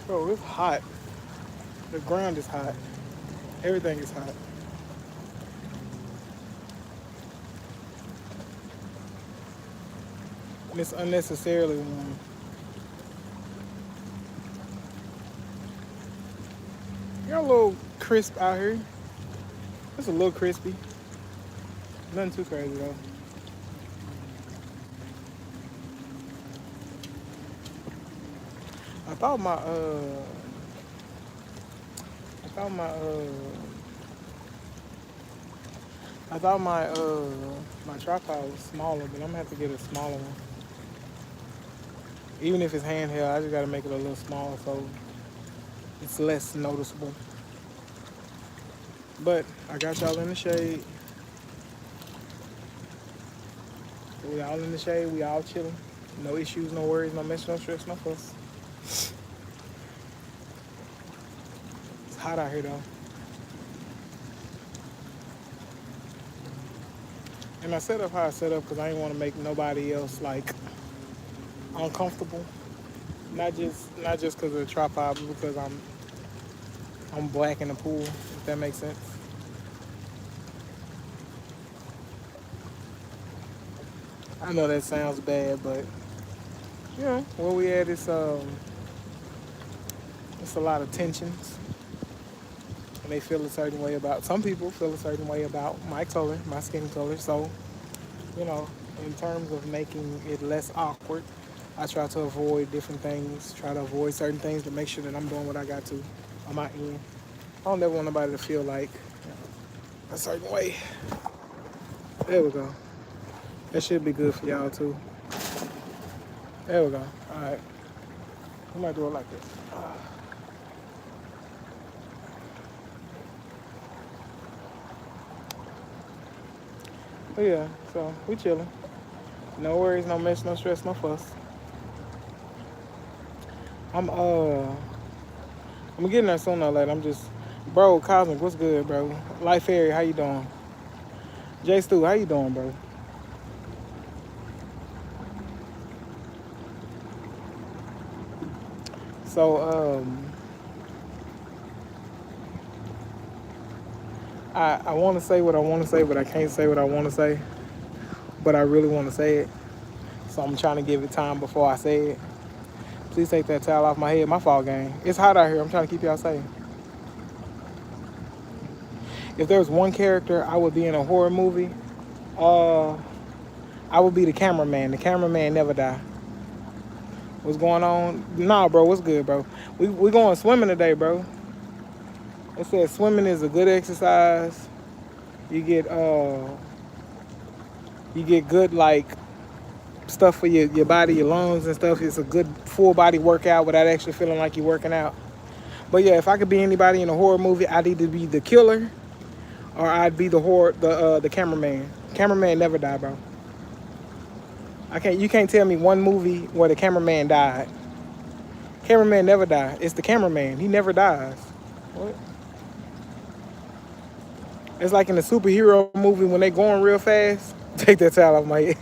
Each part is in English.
Bro, it's hot. The ground is hot. Everything is hot. And it's unnecessarily warm. You're a little crisp out here. It's a little crispy. Nothing too crazy though. I thought my I thought my I thought my tripod was smaller, but I'm gonna have to get a smaller one. Even if it's handheld, I just gotta make it a little smaller so it's less noticeable. But I got y'all in the shade. We all in the shade. We all chilling. No issues, no worries, no mess, no stress, no fuss. It's hot out here though. And I set up how I set up because I didn't want to make nobody else like uncomfortable. Not just because of the tripod, but because I'm black in the pool. If that makes sense. I know that sounds bad, but you know where we at is it's a lot of tensions, and they feel a certain way about. Some people feel a certain way about my color, my skin color. So you know, in terms of making it less awkward, I try to avoid different things, try to avoid certain things to make sure that I'm doing what I got to on my end. I don't ever want nobody to feel like a certain way. There we go. That should be good for y'all too. There we go. All right. We might do it like this. But yeah, so we chilling. No worries, no mess, no stress, no fuss. I'm I'm getting there sooner or later. I'm just, bro. Cosmic, what's good, bro? Life Fairy, how you doing? J Stu, how you doing, bro? So I want to say what I want to say, but I can't say what I want to say. But I really want to say it, so I'm trying to give it time before I say it. Please take that towel off my head. My fault, gang. It's hot out here. I'm trying to keep y'all safe. If there was one character I would be in a horror movie, uh, I would be the cameraman. The cameraman never die. What's going on? Nah, bro. What's good, bro? We going swimming today, bro. It says swimming is a good exercise. You get good like stuff for your body, your lungs and stuff. It's a good full body workout without actually feeling like you're working out. But yeah, if I could be anybody in a horror movie, I'd either be the killer or I'd be the cameraman. Cameraman never die, bro. You can't tell me one movie where the cameraman died. Cameraman never die. It's the cameraman. He never dies. What? It's like in a superhero movie when they going real fast. Take that towel off my head.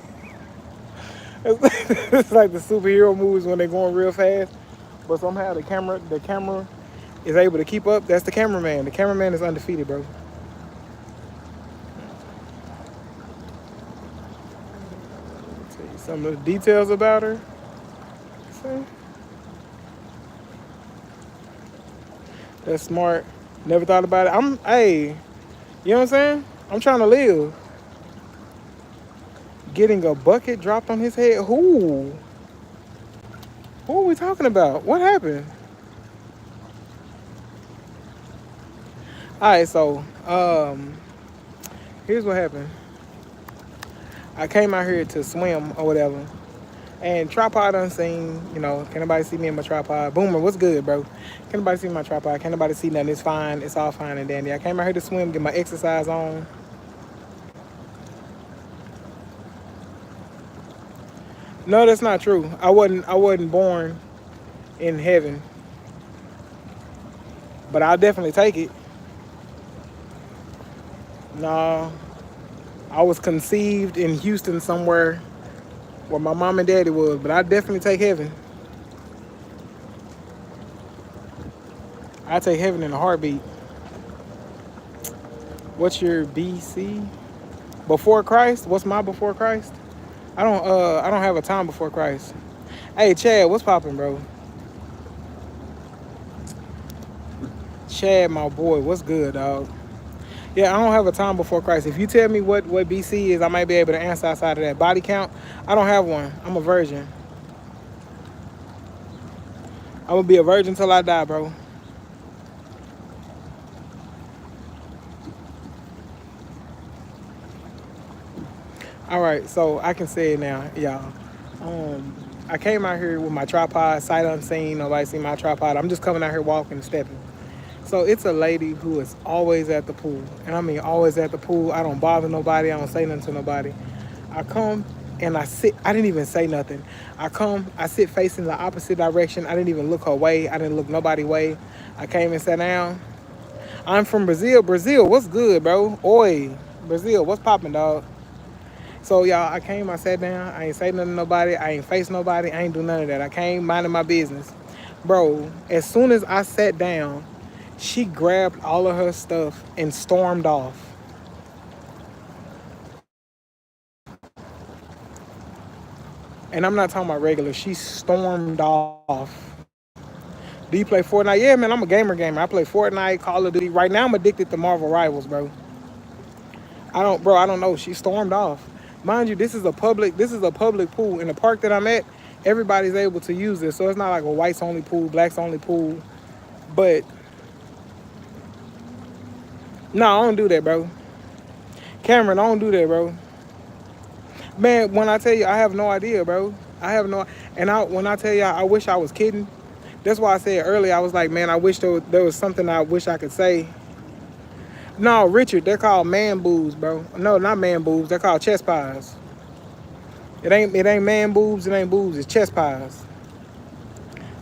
It's like the superhero movies when they're going real fast, but somehow the camera is able to keep up. That's the cameraman. The cameraman is undefeated, bro. I'll tell you some of the details about her. See? That's smart. Never thought about it. Hey, you know what I'm saying? I'm trying to live. Getting a bucket dropped on his head. Who? Who are we talking about? What happened? All right, so here's what happened. I came out here to swim or whatever, and tripod unseen. You know, can nobody see me in my tripod? Boomer, what's good, bro? Can nobody see my tripod? Can nobody see nothing? It's fine. It's all fine and dandy. I came out here to swim, get my exercise on. No, that's not true. I wasn't born in heaven, but I'll definitely take it. No, I was conceived in Houston somewhere where my mom and daddy was, but I definitely take heaven. I take heaven in a heartbeat. What's your BC? Before Christ? What's my before Christ? I don't have a time before Christ. Hey Chad, what's poppin', bro? Chad, my boy, what's good, dog? Yeah, I don't have a time before Christ. If you tell me what BC is, I might be able to answer outside of that. Body count, I don't have one. I'm a virgin. I'm gonna be a virgin till I die, bro. All right, so I can say it now, y'all. I came out here with my tripod, sight unseen. Nobody see my tripod. I'm just coming out here walking and stepping. So it's a lady who is always at the pool, and I mean always at the pool. I don't bother nobody. I don't say nothing to nobody. I come and I sit. I didn't even say nothing. I come. I sit facing the opposite direction. I didn't even look her way. I didn't look nobody way. I came and sat down. I'm from Brazil. Brazil, what's good, bro? Oi, Brazil, what's poppin', dog? So y'all, I came, I sat down, I ain't say nothing to nobody, I ain't face nobody, I ain't do none of that. I came minding my business. Bro, as soon as I sat down, she grabbed all of her stuff and stormed off. And I'm not talking about regular, she stormed off. Do you play Fortnite? Yeah, man, I'm a gamer. I play Fortnite, Call of Duty. Right now I'm addicted to Marvel Rivals, bro. I don't know. She stormed off. Mind you, this is a public pool. In the park that I'm at, everybody's able to use this. So it's not like a whites only pool, blacks only pool. But no, I don't do that, bro. Cameron, I don't do that, bro. Man, when I tell you, I have no idea, bro. I have no, and when I tell you, I wish I was kidding. That's why I said earlier, I was like, man, I wish there was something I wish I could say. No, Richard, they're called man boobs, bro. No, not man boobs. They're called chest pies. It ain't man boobs. It ain't boobs. It's chest pies.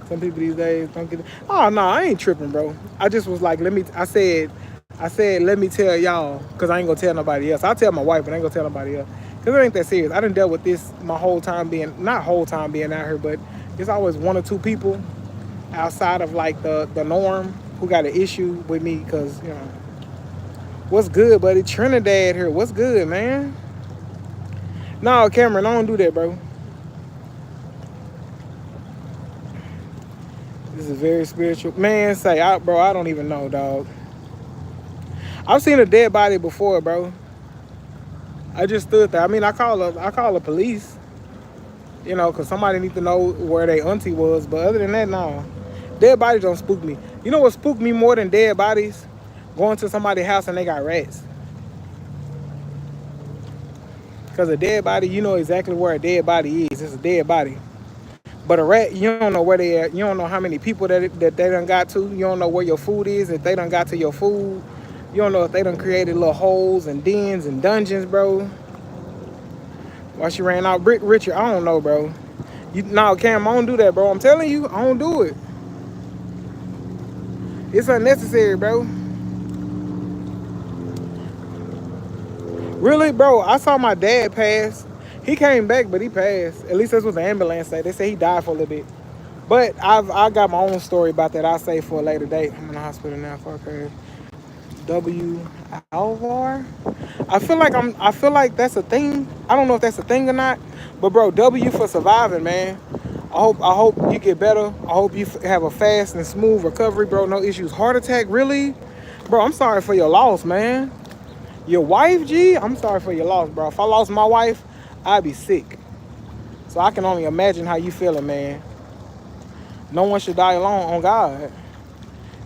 Some people these days don't get. Oh no, I ain't tripping, bro. I just was like, let me. I said, let me tell y'all, cause I ain't gonna tell nobody else. I'll tell my wife, but I ain't gonna tell nobody else, cause it ain't that serious. I done dealt with this my whole time being, not whole time being out here, but it's always one or two people outside of like the norm who got an issue with me, cause you know. What's good, buddy? Trinidad here. What's good, man? No, Cameron, I don't do that, bro. This is very spiritual. Man, bro, I don't even know, dog. I've seen a dead body before, bro. I just stood there. I mean, I call the police, you know, because somebody need to know where their auntie was. But other than that, no. Dead bodies don't spook me. You know what spooked me more than dead bodies? Going to somebody's house and they got rats. Because a dead body, you know exactly where a dead body is. It's a dead body. But a rat, you don't know where they at. You don't know how many people that they done got to. You don't know where your food is. If they done got to your food. You don't know if they done created little holes and dens and dungeons, bro. Why she ran out. Richard, I don't know, bro. No, Cam, I don't do that, bro. I'm telling you, I don't do it. It's unnecessary, bro. Really, bro, I saw my dad pass. He came back, but he passed. At least that's what the ambulance said. They say he died for a little bit. But I got my own story about that. I'll say for a later date. I'm in the hospital now for a period. W. Alvar. I feel like that's a thing. I don't know if that's a thing or not. But bro, W for surviving, man. I hope you get better. I hope you have a fast and smooth recovery, bro. No issues. Heart attack, really? Bro, I'm sorry for your loss, man. Your wife, G? I'm sorry for your loss, bro. If I lost my wife, I'd be sick. So I can only imagine how you feeling, man. No one should die alone, on God.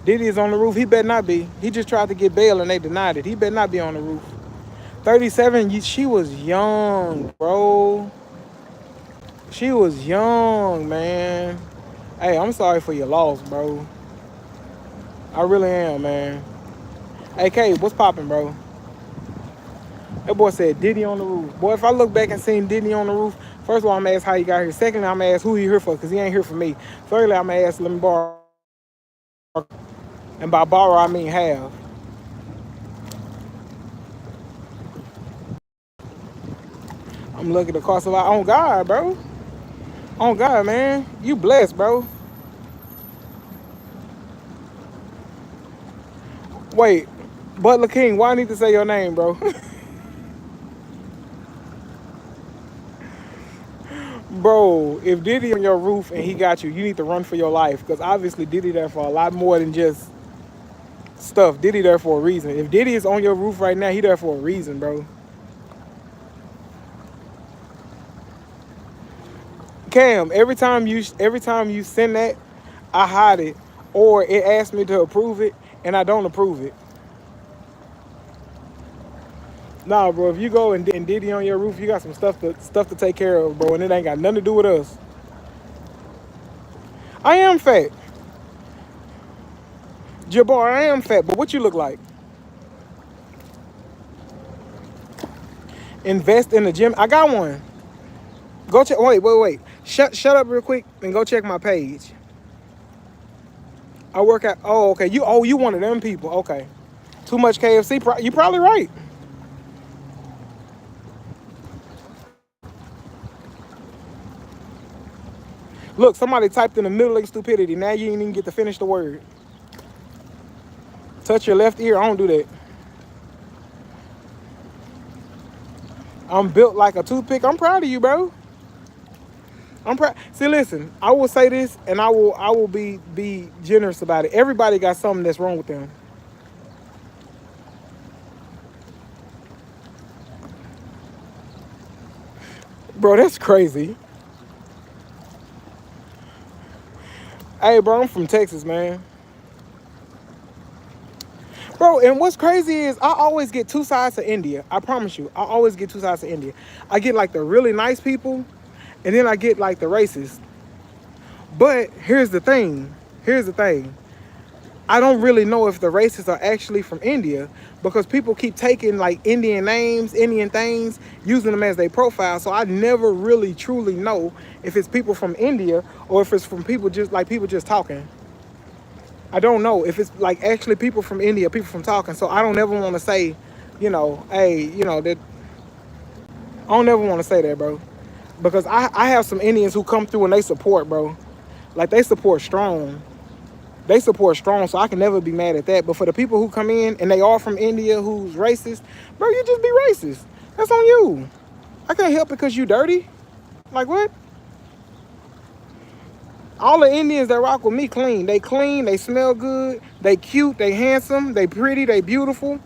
Diddy is on the roof. He better not be. He just tried to get bail and they denied it. He better not be on the roof. 37, she was young, bro. She was young, man. Hey, I'm sorry for your loss, bro. I really am, man. Hey, K, what's poppin', bro? That boy said Diddy on the roof. Boy, if I look back and seen Diddy on the roof, first of all, I'm gonna ask how he got here. Secondly, I'm gonna ask who he here for, because he ain't here for me. Thirdly, I'm gonna ask, let me borrow. And by borrow, I mean have. I'm looking across a lot. On God, bro. On God, man. You blessed, bro. Wait, Butler King, why I need to say your name, bro? Bro, if Diddy on your roof and he got you, you need to run for your life. Because obviously Diddy there for a lot more than just stuff. Diddy there for a reason. If Diddy is on your roof right now, he there for a reason, bro. Cam, every time you send that, I hide it. Or it asks me to approve it and I don't approve it. Nah, bro, if you go and Diddy on your roof, you got some stuff to take care of, bro, and it ain't got nothing to do with us. I am fat. Jabbar, I am fat, but what you look like? Invest in the gym. I got one. Go check. Wait. Shut up real quick and go check my page. I work at. Oh, okay. You one of them people. Okay. Too much KFC. You probably right. Look, somebody typed in the middle of stupidity. Now you ain't even get to finish the word. Touch your left ear. I don't do that. I'm built like a toothpick. I'm proud of you, bro. I'm proud. See, listen. I will say this, and I will be generous about it. Everybody got something that's wrong with them. Bro, that's crazy. Hey, bro, I'm from Texas, man. Bro, and what's crazy is I always get two sides of India. I promise you. I always get two sides of India. I get like the really nice people, and then I get like the racist. But here's the thing. I don't really know if the racists are actually from India because people keep taking like Indian names, Indian things, using them as their profile. So I never really truly know if it's people from India or if it's from people just talking. I don't know if it's like actually people from India, people from talking. So I don't ever want to say, hey, that I don't ever want to say that, bro. Because I have some Indians who come through and they support, bro. Like they support strong. They support strong, so I can never be mad at that. But for the people who come in and they are from India who's racist, bro, you just be racist. That's on you. I can't help it because you dirty. Like what? All the Indians that rock with me clean. They clean, they smell good, they cute, they handsome, they pretty, they beautiful.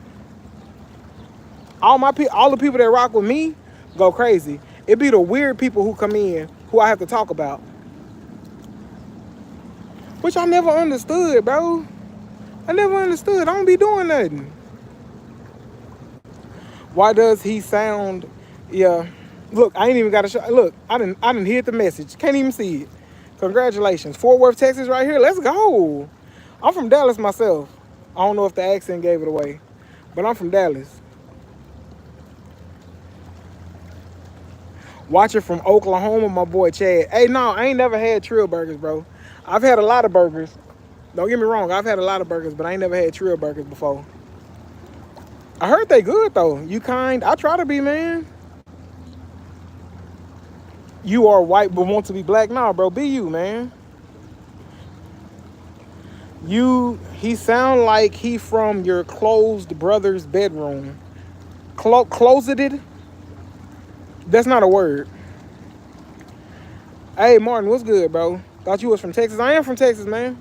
All the people that rock with me go crazy. It be the weird people who come in who I have to talk about. Which I never understood, bro. I never understood. I don't be doing nothing. Why does he sound? Yeah. Look, I ain't even got to show. Look, I didn't hear the message. Can't even see it. Congratulations. Fort Worth, Texas right here. Let's go. I'm from Dallas myself. I don't know if the accent gave it away, but I'm from Dallas. Watching from Oklahoma, my boy Chad. Hey, no, I ain't never had Trill Burgers, bro. I've had a lot of burgers. Don't get me wrong, I've had a lot of burgers, but I ain't never had Trill Burgers before. I heard they good, though. You kind? I try to be, man. You are white but want to be black? Nah, bro, be you, man. He sound like he from your closed brother's bedroom. Closeted? That's not a word. Hey, Martin, what's good, bro? Thought you was from Texas. I am from Texas, man.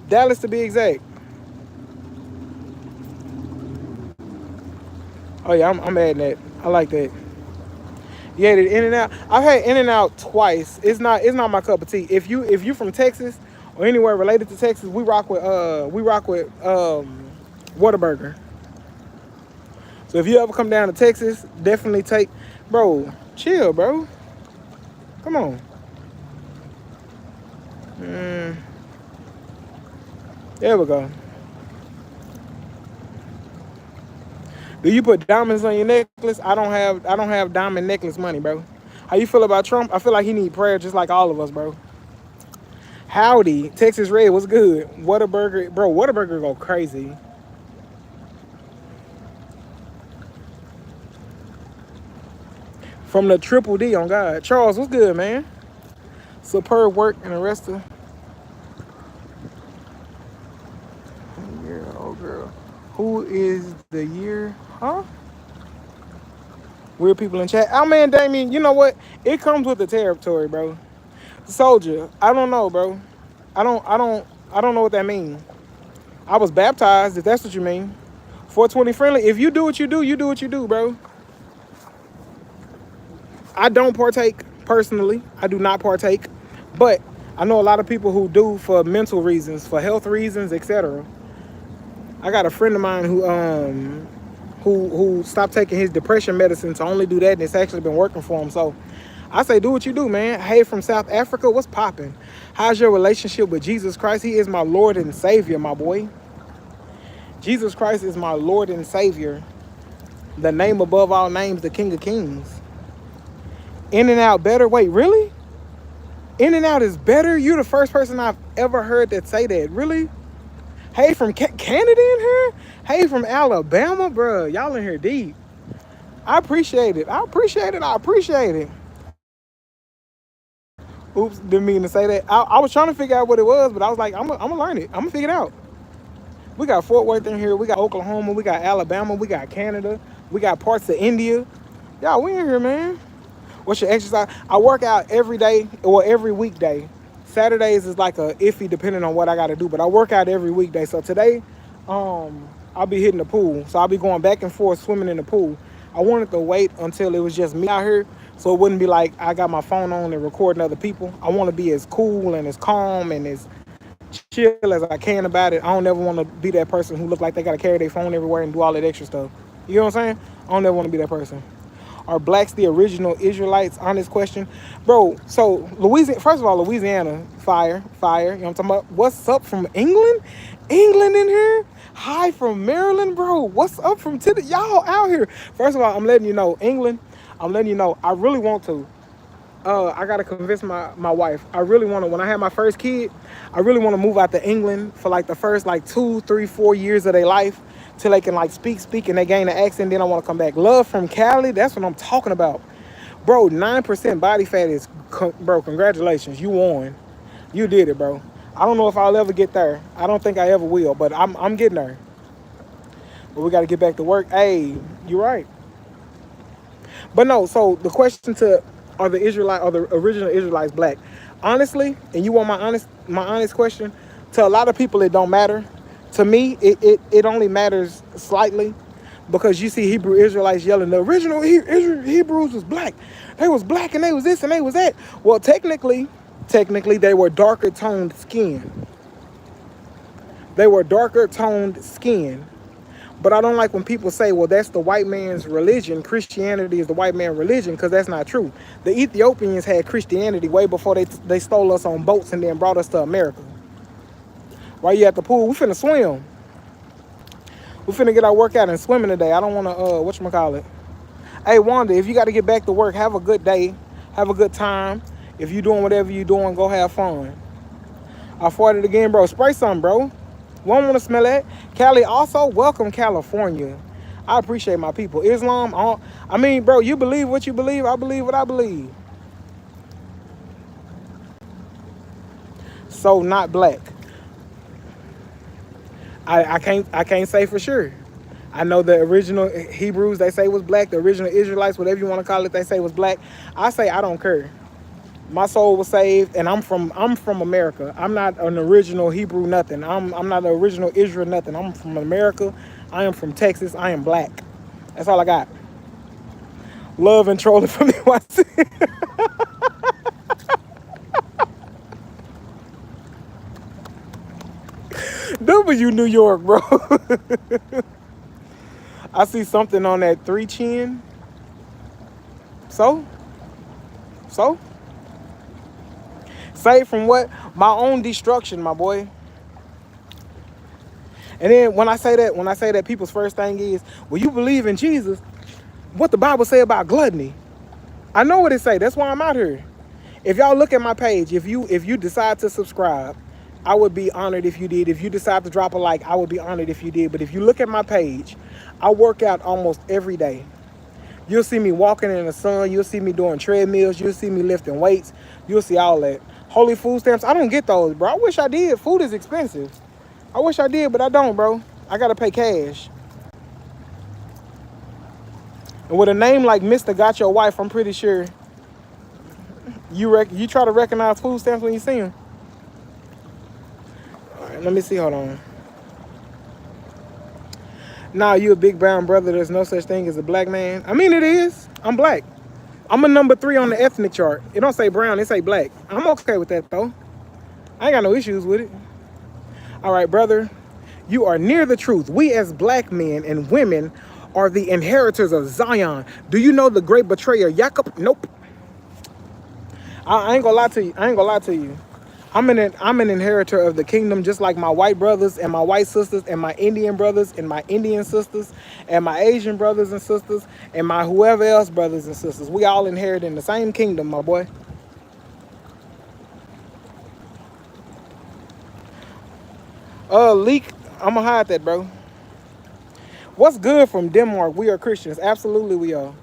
Dallas to be exact. Oh yeah, I'm adding that. I like that. Yeah, the In-N-Out. I've had In-N-Out twice. It's not my cup of tea. If you from Texas or anywhere related to Texas, we rock with Whataburger. So if you ever come down to Texas, definitely take, bro. Chill, bro. Come on. There we go. Do you put diamonds on your necklace? I don't have diamond necklace money, bro. How you feel about Trump? I feel like he need prayer just like all of us, bro. Howdy, Texas Red, what's good? Whataburger, bro. Whataburger go crazy. From the Triple D on God. Charles, what's good, man? Superb work and the rest of. Oh girl. Who is the year, huh? Weird people in chat. Oh man, Damien, you know what? It comes with the territory, bro. Soldier, I don't know, bro. I don't know what that means. I was baptized, if that's what you mean. 420 friendly. If you do what you do, you do what you do, bro. I don't partake personally. I do not partake. But I know a lot of people who do for mental reasons, for health reasons, etc. I got a friend of mine who stopped taking his depression medicine to only do that, and it's actually been working for him. So I say, do what you do, man. Hey, from South Africa, what's popping? How's your relationship with Jesus Christ? He is my Lord and Savior, my boy. Jesus Christ is my Lord and Savior. The name above all names, the King of Kings. In and Out better? Wait, really? In and Out is better? You're the first person I've ever heard that say that. Really? Hey, from Canada in here? Hey, from Alabama? Bruh, y'all in here deep. I appreciate it. I appreciate it. I appreciate it. Oops, didn't mean to say that. I was trying to figure out what it was, but I was like, I'm gonna learn it. I'm gonna figure it out. We got Fort Worth in here. We got Oklahoma. We got Alabama. We got Canada. We got parts of India. Y'all, we in here, man. What's your exercise? I work out every day or every weekday. Saturdays is like a iffy depending on what I got to do, but I work out every weekday. So today, I'll be hitting the pool. So I'll be going back and forth swimming in the pool. I wanted to wait until it was just me out here, so it wouldn't be like I got my phone on and recording other people. I want to be as cool and as calm and as chill as I can about it. I don't ever want to be that person who look like they got to carry their phone everywhere and do all that extra stuff. You know what I'm saying? I don't ever want to be that person. Are blacks the original Israelites? Honest question. Bro, so Louisiana, first of all, Louisiana, fire. You know what I'm talking about? What's up from England? England in here? Hi from Maryland, bro. What's up from Tennessee? Y'all out here. First of all, I'm letting you know, England, I'm letting you know, I really want to. I gotta convince my wife. I really want to, when I have my first kid, I really want to move out to England for like the first like 2, 3, 4 years of their life till they can like speak and they gain the accent. Then I want to come back. Love from Cali, that's what I'm talking about. Bro, 9% body fat is, bro, congratulations. You won. You did it, bro. I don't know if I'll ever get there. I don't think I ever will, but I'm getting there. But we got to get back to work. Hey, you're right. But no, so the question to, are the original Israelites black? Honestly, and you want my honest question, to a lot of people it don't matter. To me, it only matters slightly, because you see Hebrew Israelites yelling, the original Hebrews was black. They was black and they was this and they was that. Well, technically they were darker toned skin. They were darker toned skin. But I don't like when people say, well, that's the white man's religion. Christianity is the white man's religion, because that's not true. The Ethiopians had Christianity way before they stole us on boats and then brought us to America. While you at the pool, we finna swim. We finna get our workout and swimming today. I don't want to, whatchamacallit. Hey, Wanda, if you got to get back to work, have a good day. Have a good time. If you doing whatever you doing, go have fun. I farted again, bro. Spray something, bro. Won't want to smell that. Cali also, welcome California. I appreciate my people. Islam, I mean, bro, you believe what you believe. I believe what I believe. So not black. I can't say for sure. I know the original Hebrews, they say was black. The original Israelites, whatever you want to call it, they say was black. I say I don't care. My soul was saved, and I'm from America. I'm not an original Hebrew nothing. I'm not an original Israel nothing. I'm from America. I am from Texas. I am black. That's all I got. Love and trolling from NYC. W New York, bro. I see something on that 3 chin. So? Saved from what? My own destruction, my boy. And then when I say that, people's first thing is, well, you believe in Jesus. What the Bible say about gluttony? I know what it say. That's why I'm out here. If y'all look at my page, if you decide to subscribe, I would be honored if you did. If you decide to drop a like, I would be honored if you did. But if you look at my page, I work out almost every day. You'll see me walking in the sun. You'll see me doing treadmills. You'll see me lifting weights. You'll see all that. Holy food stamps, I don't get those, bro. I wish I did. Food is expensive. I wish I did, but I don't, bro. I gotta pay cash. And with a name like Mr. Got Your Wife, I'm pretty sure you try to recognize food stamps when you see them. All right, let me see. Hold on. Nah, you a big brown brother. There's no such thing as a black man. I mean, it is. I'm black. I'm a number 3 on the ethnic chart. It don't say brown. It say black. I'm okay with that though. I ain't got no issues with it. All right, brother. You are near the truth. We as black men and women are the inheritors of Zion. Do you know the great betrayer, Jacob? Nope. I ain't gonna lie to you. I ain't gonna lie to you. I'm an inheritor of the kingdom, just like my white brothers and my white sisters and my Indian brothers and my Indian sisters and my Asian brothers and sisters and my whoever else brothers and sisters. We all inherit in the same kingdom, my boy. Leak, I'ma hide that, bro. What's good from Denmark? We are Christians. Absolutely we are.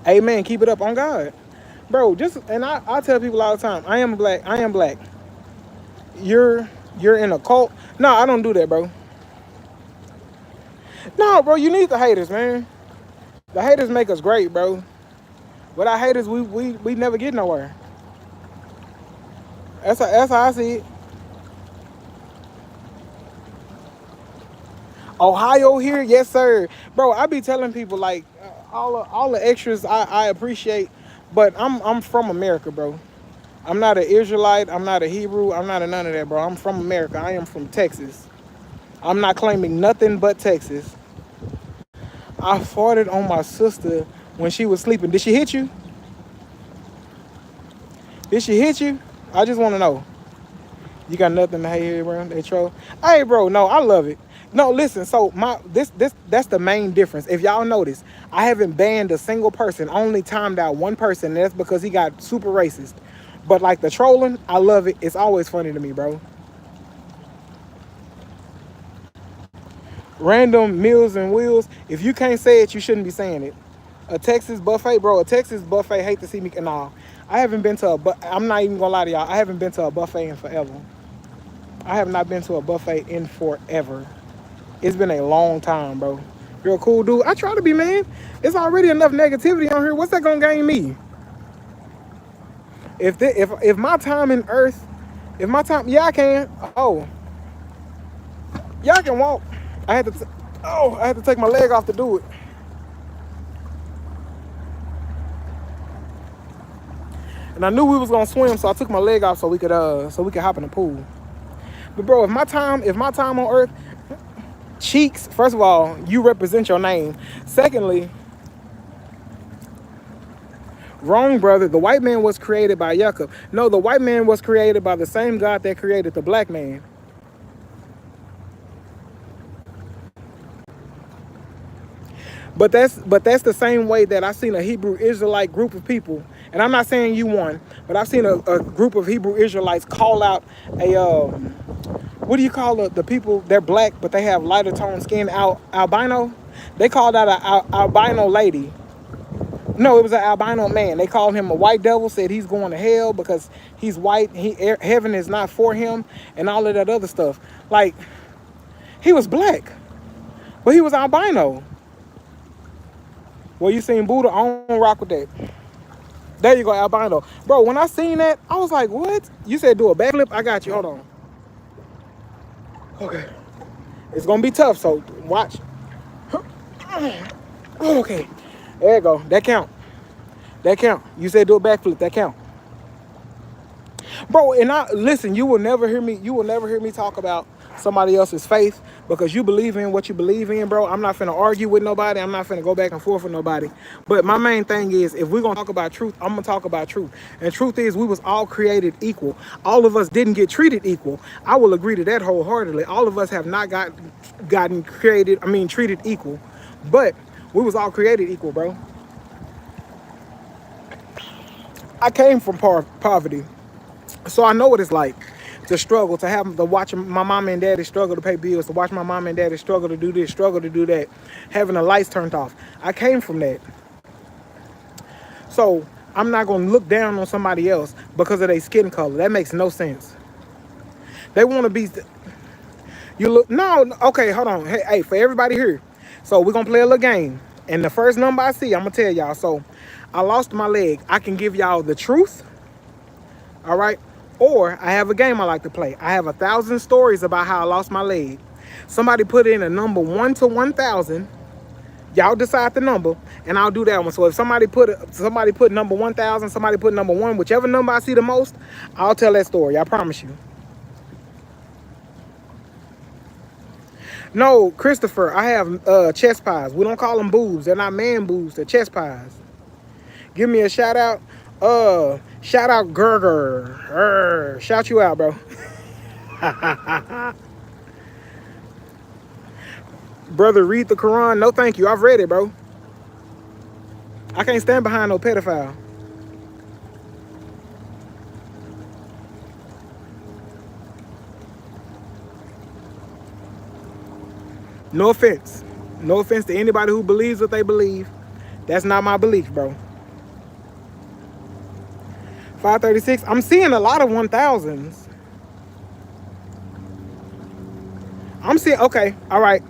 Amen. Keep it up on God. Bro, I tell people all the time, I am black. I am black. You're you're in a cult. No, I don't do that, bro. No, bro, you need the haters, man. The haters make us great, bro. Without haters, we never get nowhere. That's how I see it. Ohio here, yes sir, bro. I be telling people like all the extras I appreciate, but I'm from America, bro. I'm not an Israelite. I'm not a Hebrew. I'm not a none of that, bro. I'm from America. I am from Texas. I'm not claiming nothing but Texas. I farted on my sister when she was sleeping. Did she hit you? Did she hit you? I just want to know. You got nothing to hate here, bro. They troll. Hey, bro. No, I love it. No, listen. So that's the main difference. If y'all notice, I haven't banned a single person. Only timed out one person. And that's because he got super racist. But like the trolling, I love it. It's always funny to me, bro. Random meals and wheels. If you can't say it, you shouldn't be saying it. A Texas buffet, bro. A Texas buffet. Hate to see me. No, I haven't been to a. I'm not even gonna lie to y'all. I haven't been to a buffet in forever. I have not been to a buffet in forever. It's been a long time, bro. You're a cool dude. I try to be, man. It's already enough negativity on here. What's that gonna gain me? If my time in Earth, if my time, yeah, I can. Oh, yeah, I can walk. I had to. I had to take my leg off to do it. And I knew we was gonna swim, so I took my leg off so we could hop in the pool. But bro, if my time on Earth, Cheeks, first of all, you represent your name. Secondly, wrong, brother. The white man was created by Jacob. No, the white man was created by the same God that created the black man. But that's the same way that I seen a Hebrew Israelite group of people, and I'm not saying you won, but I've seen a group of Hebrew Israelites call out a what do you call the people? They're black, but they have lighter tone skin. Albino. They called out an albino lady. No, it was an albino man. They called him a white devil. Said he's going to hell because he's white. Heaven is not for him, and all of that other stuff. Like he was black, but he was albino. Well, you seen Buddha? I don't rock with that. There you go, albino. Bro, when I seen that, I was like, what? You said do a backflip? I got you. Hold on. Okay. It's going to be tough, so watch. Okay. There you go. That count. That count. You said do a backflip. That count. Bro, and listen, you will never hear me talk about somebody else's faith because you believe in what you believe in, bro. I'm not finna argue with nobody. I'm not finna go back and forth with nobody. But my main thing is, if we're gonna talk about truth, I'm gonna talk about truth. And truth is, we was all created equal. All of us didn't get treated equal. I will agree to that wholeheartedly. All of us have not treated equal. But we was all created equal, bro. I came from poverty. So I know what it's like to struggle, to watch my mom and daddy struggle to pay bills, to watch my mom and daddy struggle to do this, struggle to do that, having the lights turned off. I came from that. So I'm not going to look down on somebody else because of their skin color. That makes no sense. They want to be... No, okay, hold on. Hey, for everybody here, So we're gonna play a little game. And the first number I see, I'm gonna tell y'all. So I lost my leg. I can give y'all the truth, all right? Or I have a game I like to play. I have 1,000 stories about how I lost my leg. Somebody put in a number 1 to 1,000. Y'all decide the number, and I'll do that one. So if somebody put number 1,000, somebody put number 1, whichever number I see the most, I'll tell that story. I promise you. No, Christopher, I have chest pies. We don't call them boobs. They're not man boobs. They're chest pies. Give me a shout out. Shout out Gerger. Shout you out, bro. Brother, read the Quran. No, thank you. I've read it, bro. I can't stand behind no pedophile. No offense. No offense to anybody who believes what they believe. That's not my belief, bro. 536. I'm seeing a lot of 1,000s. I'm seeing, okay, all right.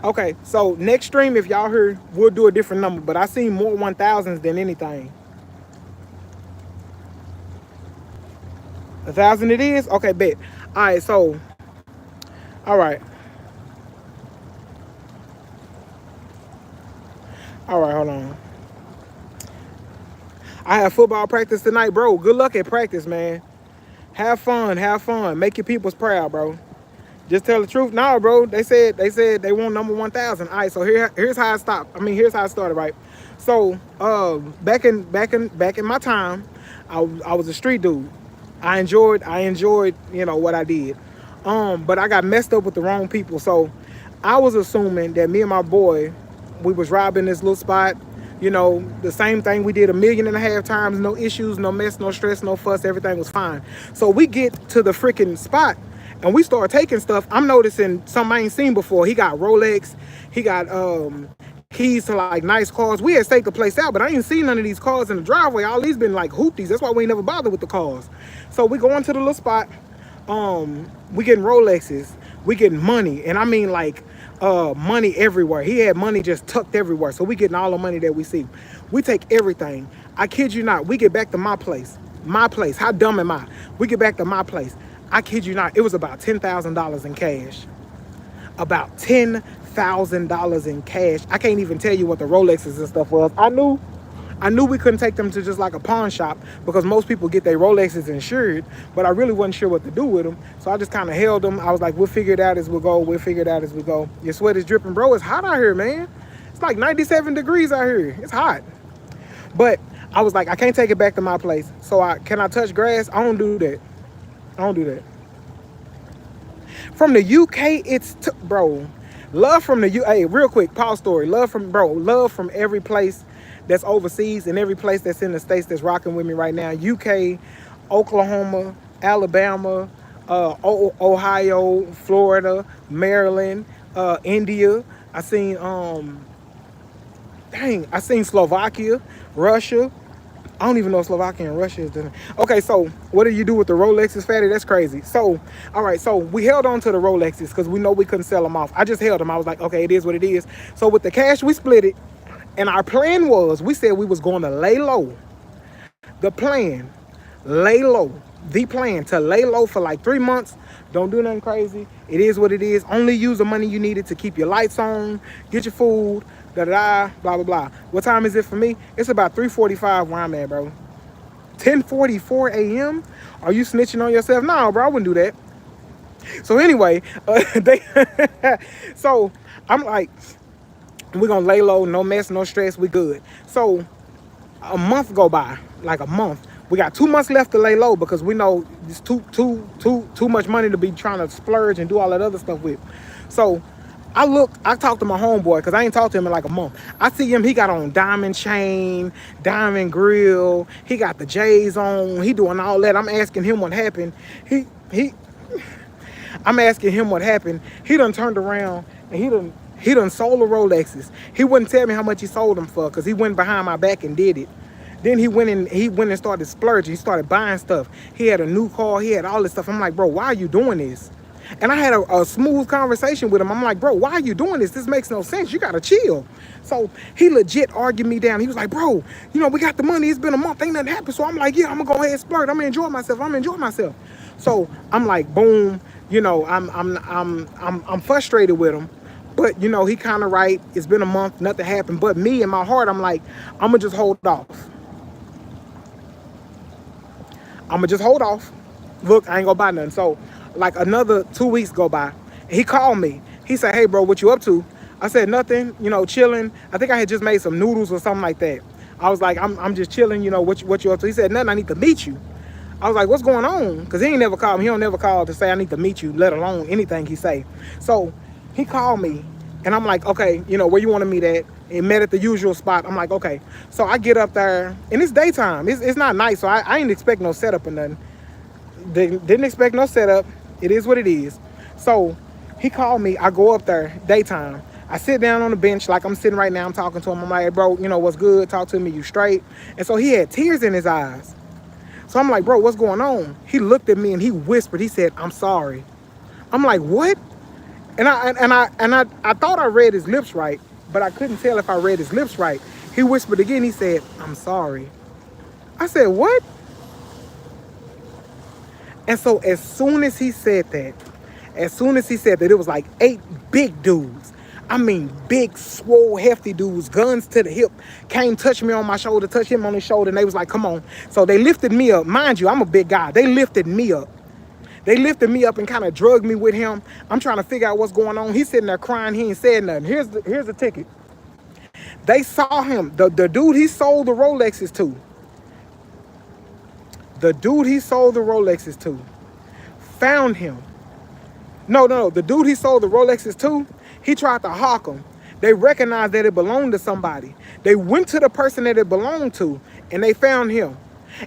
Okay, so next stream, if y'all heard, we'll do a different number, but I seen more 1,000s than anything. 1,000 it is? Okay, bet. All right, so, all right. All right, hold on. I have football practice tonight, bro. Good luck at practice, man. Have fun, have fun. Make your peoples proud, bro. Just tell the truth. No, bro. They said they want number 1,000. All right, so here's how I stopped. I mean, here's how I started, right? So back in my time, I was a street dude. I enjoyed what I did. But I got messed up with the wrong people. So I was assuming that me and my boy, we was robbing this little spot. The same thing we did 1.5 million times. No issues, no mess, no stress, no fuss. Everything was fine. So we get to the freaking spot. And we start taking stuff. I'm noticing something I ain't seen before. He got Rolex. He got keys to like nice cars. We had staked the place out, but I ain't seen none of these cars in the driveway. All these been like hoopties. That's why we ain't never bothered with the cars. So we go into the little spot. We getting Rolexes. We getting money. And I mean like money everywhere. He had money just tucked everywhere. So we getting all the money that we see. We take everything. I kid you not. We get back to my place. My place. How dumb am I? We get back to my place. I kid you not, it was about $10,000 in cash. About $10,000 in cash. I can't even tell you what the Rolexes and stuff was. I knew we couldn't take them to just like a pawn shop because most people get their Rolexes insured, but I really wasn't sure what to do with them. So I just kind of held them. I was like, we'll figure it out as we go. We'll figure it out as we go. Your sweat is dripping, bro. It's hot out here, man. It's like 97 degrees out here. It's hot. But I was like, I can't take it back to my place. So can I touch grass? I don't do that. I don't do that. From the UK, bro. Love from the Hey, real quick, pause story. Love from every place that's overseas and every place that's in the States that's rocking with me right now. UK, Oklahoma, Alabama, Ohio, Florida, Maryland, India. I seen Slovakia, Russia. I don't even know if Slovakia and Russia is doing. Okay, so what do you do with the Rolexes, fatty? That's crazy. So, all right, so we held on to the Rolexes because we know we couldn't sell them off. I just held them. I was like, okay, it is what it is. So with the cash, we split it. And our plan was, we said we was going to lay low. The plan, lay low. The plan to lay low for like 3 months. Don't do nothing crazy. It is what it is. Only use the money you needed to keep your lights on, get your food, blah, blah, blah. What time is it for me? It's about 3:45 where I'm at, bro. 10:44 a.m.? Are you snitching on yourself? No, bro, I wouldn't do that. So anyway, so I'm like, we're going to lay low, no mess, no stress, we good. So a month go by, like a month. We got 2 months left to lay low because we know it's too much money to be trying to splurge and do all that other stuff with. So I talked to my homeboy because I ain't talked to him in like a month. I see him, he got on diamond chain, diamond grill. He got the J's on. He doing all that. I'm asking him what happened. I'm asking him what happened. He done turned around and he done sold the Rolexes. He wouldn't tell me how much he sold them for because he went behind my back and did it. Then he went and started splurging. He started buying stuff. He had a new car. He had all this stuff. I'm like, bro, why are you doing this? And I had a smooth conversation with him. I'm like, bro, why are you doing this? This makes no sense. You got to chill. So he legit argued me down. He was like, bro, we got the money. It's been a month. Ain't nothing happened. So I'm like, yeah, I'm going to go ahead and splurge. I'm going to enjoy myself. So I'm like, boom, I'm frustrated with him. But, he kind of right. It's been a month. Nothing happened. But me, in my heart, I'm like, I'm going to just hold off. Look, I ain't gonna buy nothing. So, like another 2 weeks go by. He called me. He said, hey, bro, what you up to? I said, nothing, chilling. I think I had just made some noodles or something like that. I was like, I'm just chilling, what you up to? He said, nothing, I need to meet you. I was like, what's going on? Because he ain't never called me. He don't never call to say I need to meet you, let alone anything he say. So he called me, and I'm like, okay, where you want to meet at? And met at the usual spot. I'm like, okay. So I get up there, and it's daytime. It's not night, so I ain't expect no setup or nothing. Didn't expect no setup. It is what it is. So he called me. I go up there, daytime. I sit down on the bench like I'm sitting right now. I'm talking to him. I'm like, hey, bro, what's good? Talk to me. You straight? And so he had tears in his eyes. So I'm like, bro, what's going on? He looked at me and he whispered. He said, I'm sorry. I'm like, what? And I thought I read his lips right, but I couldn't tell if I read his lips right. He whispered again. He said, I'm sorry. I said, what? And so as soon as he said that, it was like 8 big dudes. I mean, big, swole, hefty dudes, guns to the hip, came, touched me on my shoulder, touched him on his shoulder, and they was like, come on. So they lifted me up. Mind you, I'm a big guy. They lifted me up. And kind of drugged me with him. I'm trying to figure out what's going on. He's sitting there crying. He ain't said nothing. Here's the ticket. They saw him. The dude he sold the Rolexes to. Found him. No. The dude he sold the Rolexes to, he tried to hawk them. They recognized that it belonged to somebody. They went to the person that it belonged to, and they found him.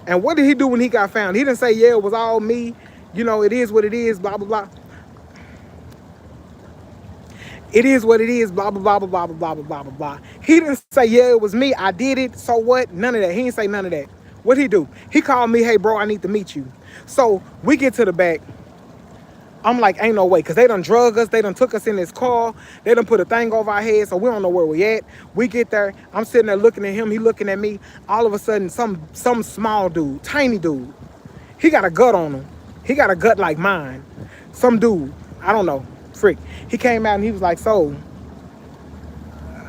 And what did he do when he got found? He didn't say, yeah, it was all me. It is what it is, blah, blah, blah. It is what it is, blah, blah, blah, blah, blah, blah, blah, blah, blah. He didn't say, yeah, it was me. I did it. So what? None of that. He didn't say none of that. What'd he do? He called me, hey, bro, I need to meet you. So we get to the back. I'm like, ain't no way, because they done drug us. They done took us in this car. They done put a thing over our head, so we don't know where we at. We get there. I'm sitting there looking at him. He looking at me. All of a sudden, some small dude, tiny dude, he got a gut on him. He got a gut like mine. Some dude, I don't know, freak. He came out and he was like, so,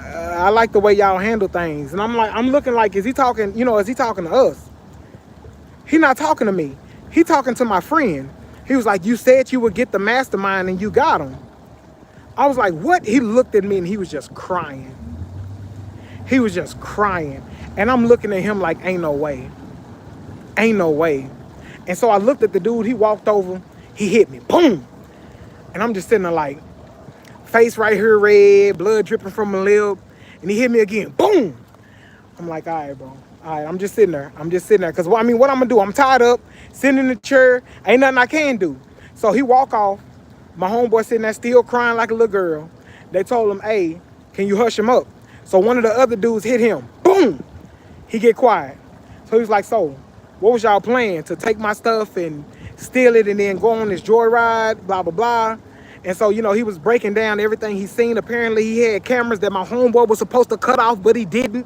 I like the way y'all handle things. And I'm looking like, is he talking to us? He not talking to me. He talking to my friend. He was like, you said you would get the mastermind and you got him. I was like, what? He looked at me and he was just crying. And I'm looking at him like, ain't no way. And so I looked at the dude. He walked over. He hit me. Boom. And I'm just sitting there like, face right here red, blood dripping from my lip. And he hit me again. Boom. I'm like, all right, bro. All right, I'm just sitting there. Because, what I'm going to do? I'm tied up, sitting in the chair. Ain't nothing I can do. So he walk off. My homeboy sitting there still crying like a little girl. They told him, hey, can you hush him up? So one of the other dudes hit him. Boom. He get quiet. So he was like, so, what was y'all plan? To take my stuff and steal it and then go on this joyride, blah, blah, blah. And so, he was breaking down everything he seen. Apparently, he had cameras that my homeboy was supposed to cut off, but he didn't.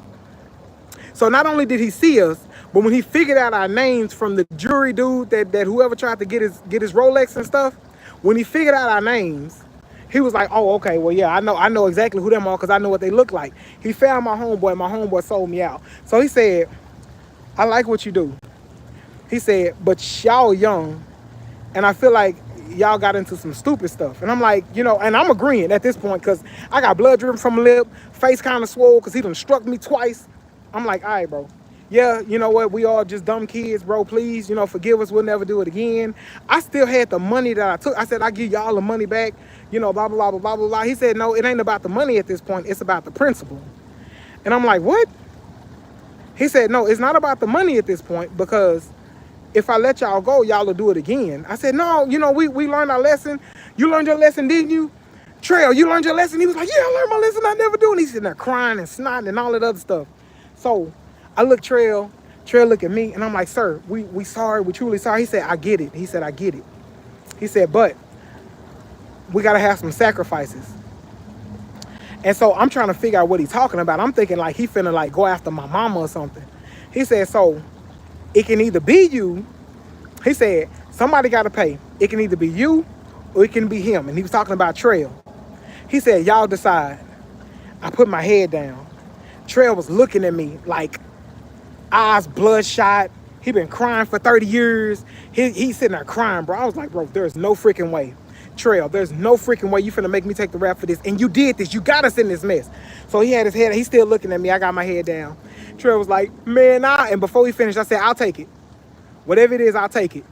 So not only did he see us, but when he figured out our names from the jury dude that whoever tried to get his Rolex and stuff, when he figured out our names, he was like, oh, okay, well, yeah, I know exactly who them are because I know what they look like. He found my homeboy, and my homeboy sold me out. So he said, I like what you do. He said, but y'all young, and I feel like y'all got into some stupid stuff. And I'm like, and I'm agreeing at this point because I got blood dripping from my lip, face kind of swole because he done struck me twice. I'm like, all right, bro. Yeah, you know what? We all just dumb kids, bro. Please, forgive us. We'll never do it again. I still had the money that I took. I said, I give y'all the money back, blah, blah, blah, blah, blah, blah, blah. He said, no, it ain't about the money at this point. It's about the principle. And I'm like, what? He said, no, it's not about the money at this point because if I let y'all go, y'all will do it again. I said, no, we learned our lesson. You learned your lesson, didn't you? Trail, you learned your lesson? He was like, yeah, I learned my lesson. I never do. And he's sitting there crying and snotting and all that other stuff. So I look Trail look at me, and I'm like, sir, we sorry, we truly sorry. He said, I get it. He said, but We got to have some sacrifices. And so I'm trying to figure out what he's talking about. I'm thinking like he finna like go after my mama or something. He said, so it can either be you. He said, somebody got to pay. It can either be you or it can be him. And he was talking about Trail. He said, y'all decide. I put my head down. Trail was looking at me like eyes bloodshot. He been crying for 30 years. He's sitting there crying, bro. I was like, bro, there's no freaking way. Trail, there's no freaking way you finna make me take the rap for this. And you did this. You got us in this mess. So he had his head, he's still looking at me. I got my head down. Trail was like, man, nah. And before he finished, I said, I'll take it. Whatever it is, I'll take it.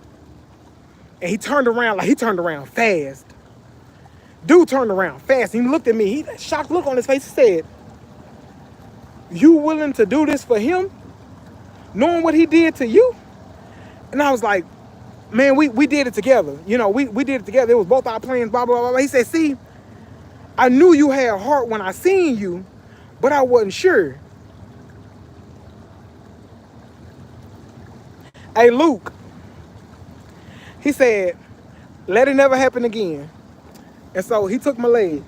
And he turned around fast. Dude turned around fast. He looked at me. He had a shocked look on his face. He said, you willing to do this for him? Knowing what he did to you? And I was like, man, we did it together. You know, we did it together. It was both our plans, blah, blah, blah, blah. He said, see, I knew you had heart when I seen you, but I wasn't sure. Hey, Luke, he said, let it never happen again. And so he took my leg.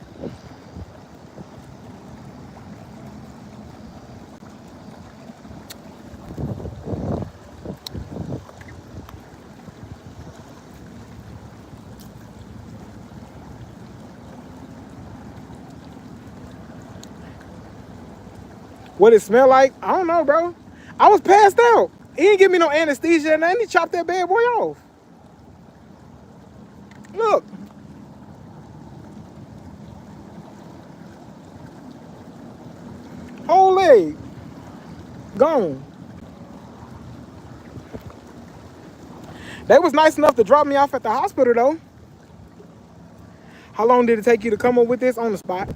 What it smell like? I don't know, bro. I was passed out. He didn't give me no anesthesia and then he chopped that bad boy off. Look. Whole leg. Gone. They was nice enough to drop me off at the hospital though. How long did it take you to come up with this? On the spot?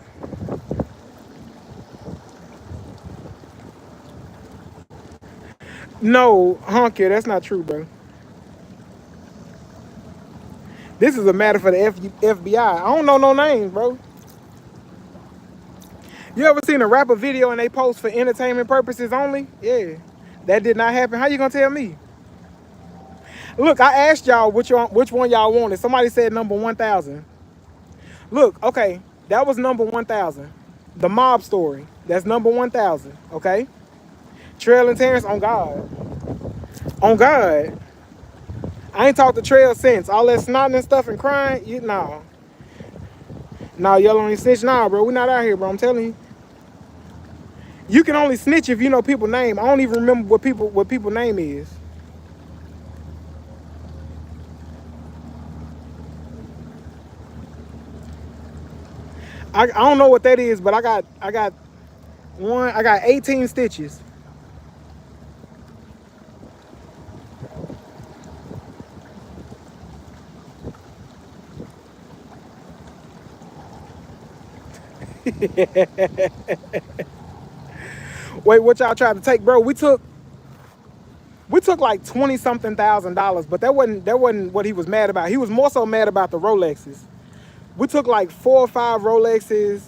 No, honky, that's not true, bro. This is a matter for the FBI. I don't know no names, bro. You ever seen a rapper video and they post for entertainment purposes only? Yeah. That did not happen. How you gonna tell me? Look, I asked y'all which one y'all wanted. Somebody said number 1,000. Look, okay, that was number 1,000. The mob story. That's number 1,000, okay? Trail and Terrence, on God. On God. I ain't talked to Trail since. All that snotting and stuff and crying, nah. Nah, y'all only snitch. Nah, bro, we not out here, bro. I'm telling you. You can only snitch if you know people's name. I don't even remember what people's name is. I don't know what that is, but I got 18 stitches. Wait, what y'all tried to take, bro? We took like 20 something $1,000, but that wasn't what he was mad about. He was more so mad about the Rolexes. We took like 4 or 5 Rolexes.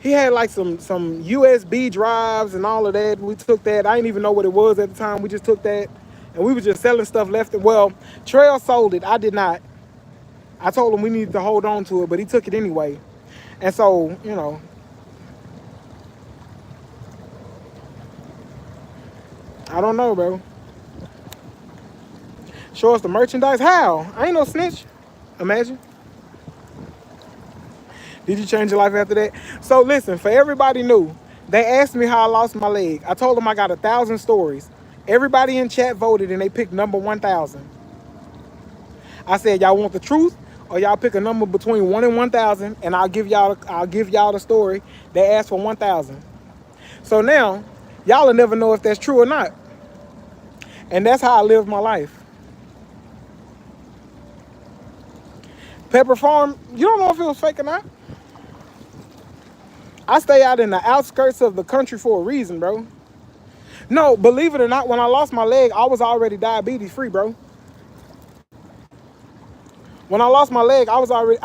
He had like some USB drives and all of that. We took that. I didn't even know what it was at the time. We just took that, and we were just selling stuff left. Well, Trail sold it. I did not. I told him we needed to hold on to it, but he took it anyway. And so, you know, I don't know, bro. Show us the merchandise. How? I ain't no snitch. Imagine. Did you change your life after that? So listen, for everybody new, they asked me how I lost my leg. I told them I got 1,000 stories. Everybody in chat voted and they picked number 1,000. I said, y'all want the truth or y'all pick a number between 1 and 1,000 and I'll give y'all the story. They asked for 1,000. So now y'all will never know if that's true or not. And that's how I live my life. Pepper Farm, you don't know if it was fake or not. I stay out in the outskirts of the country for a reason, bro. No, believe it or not, when I lost my leg, I was already diabetes free, bro. When I lost my leg, I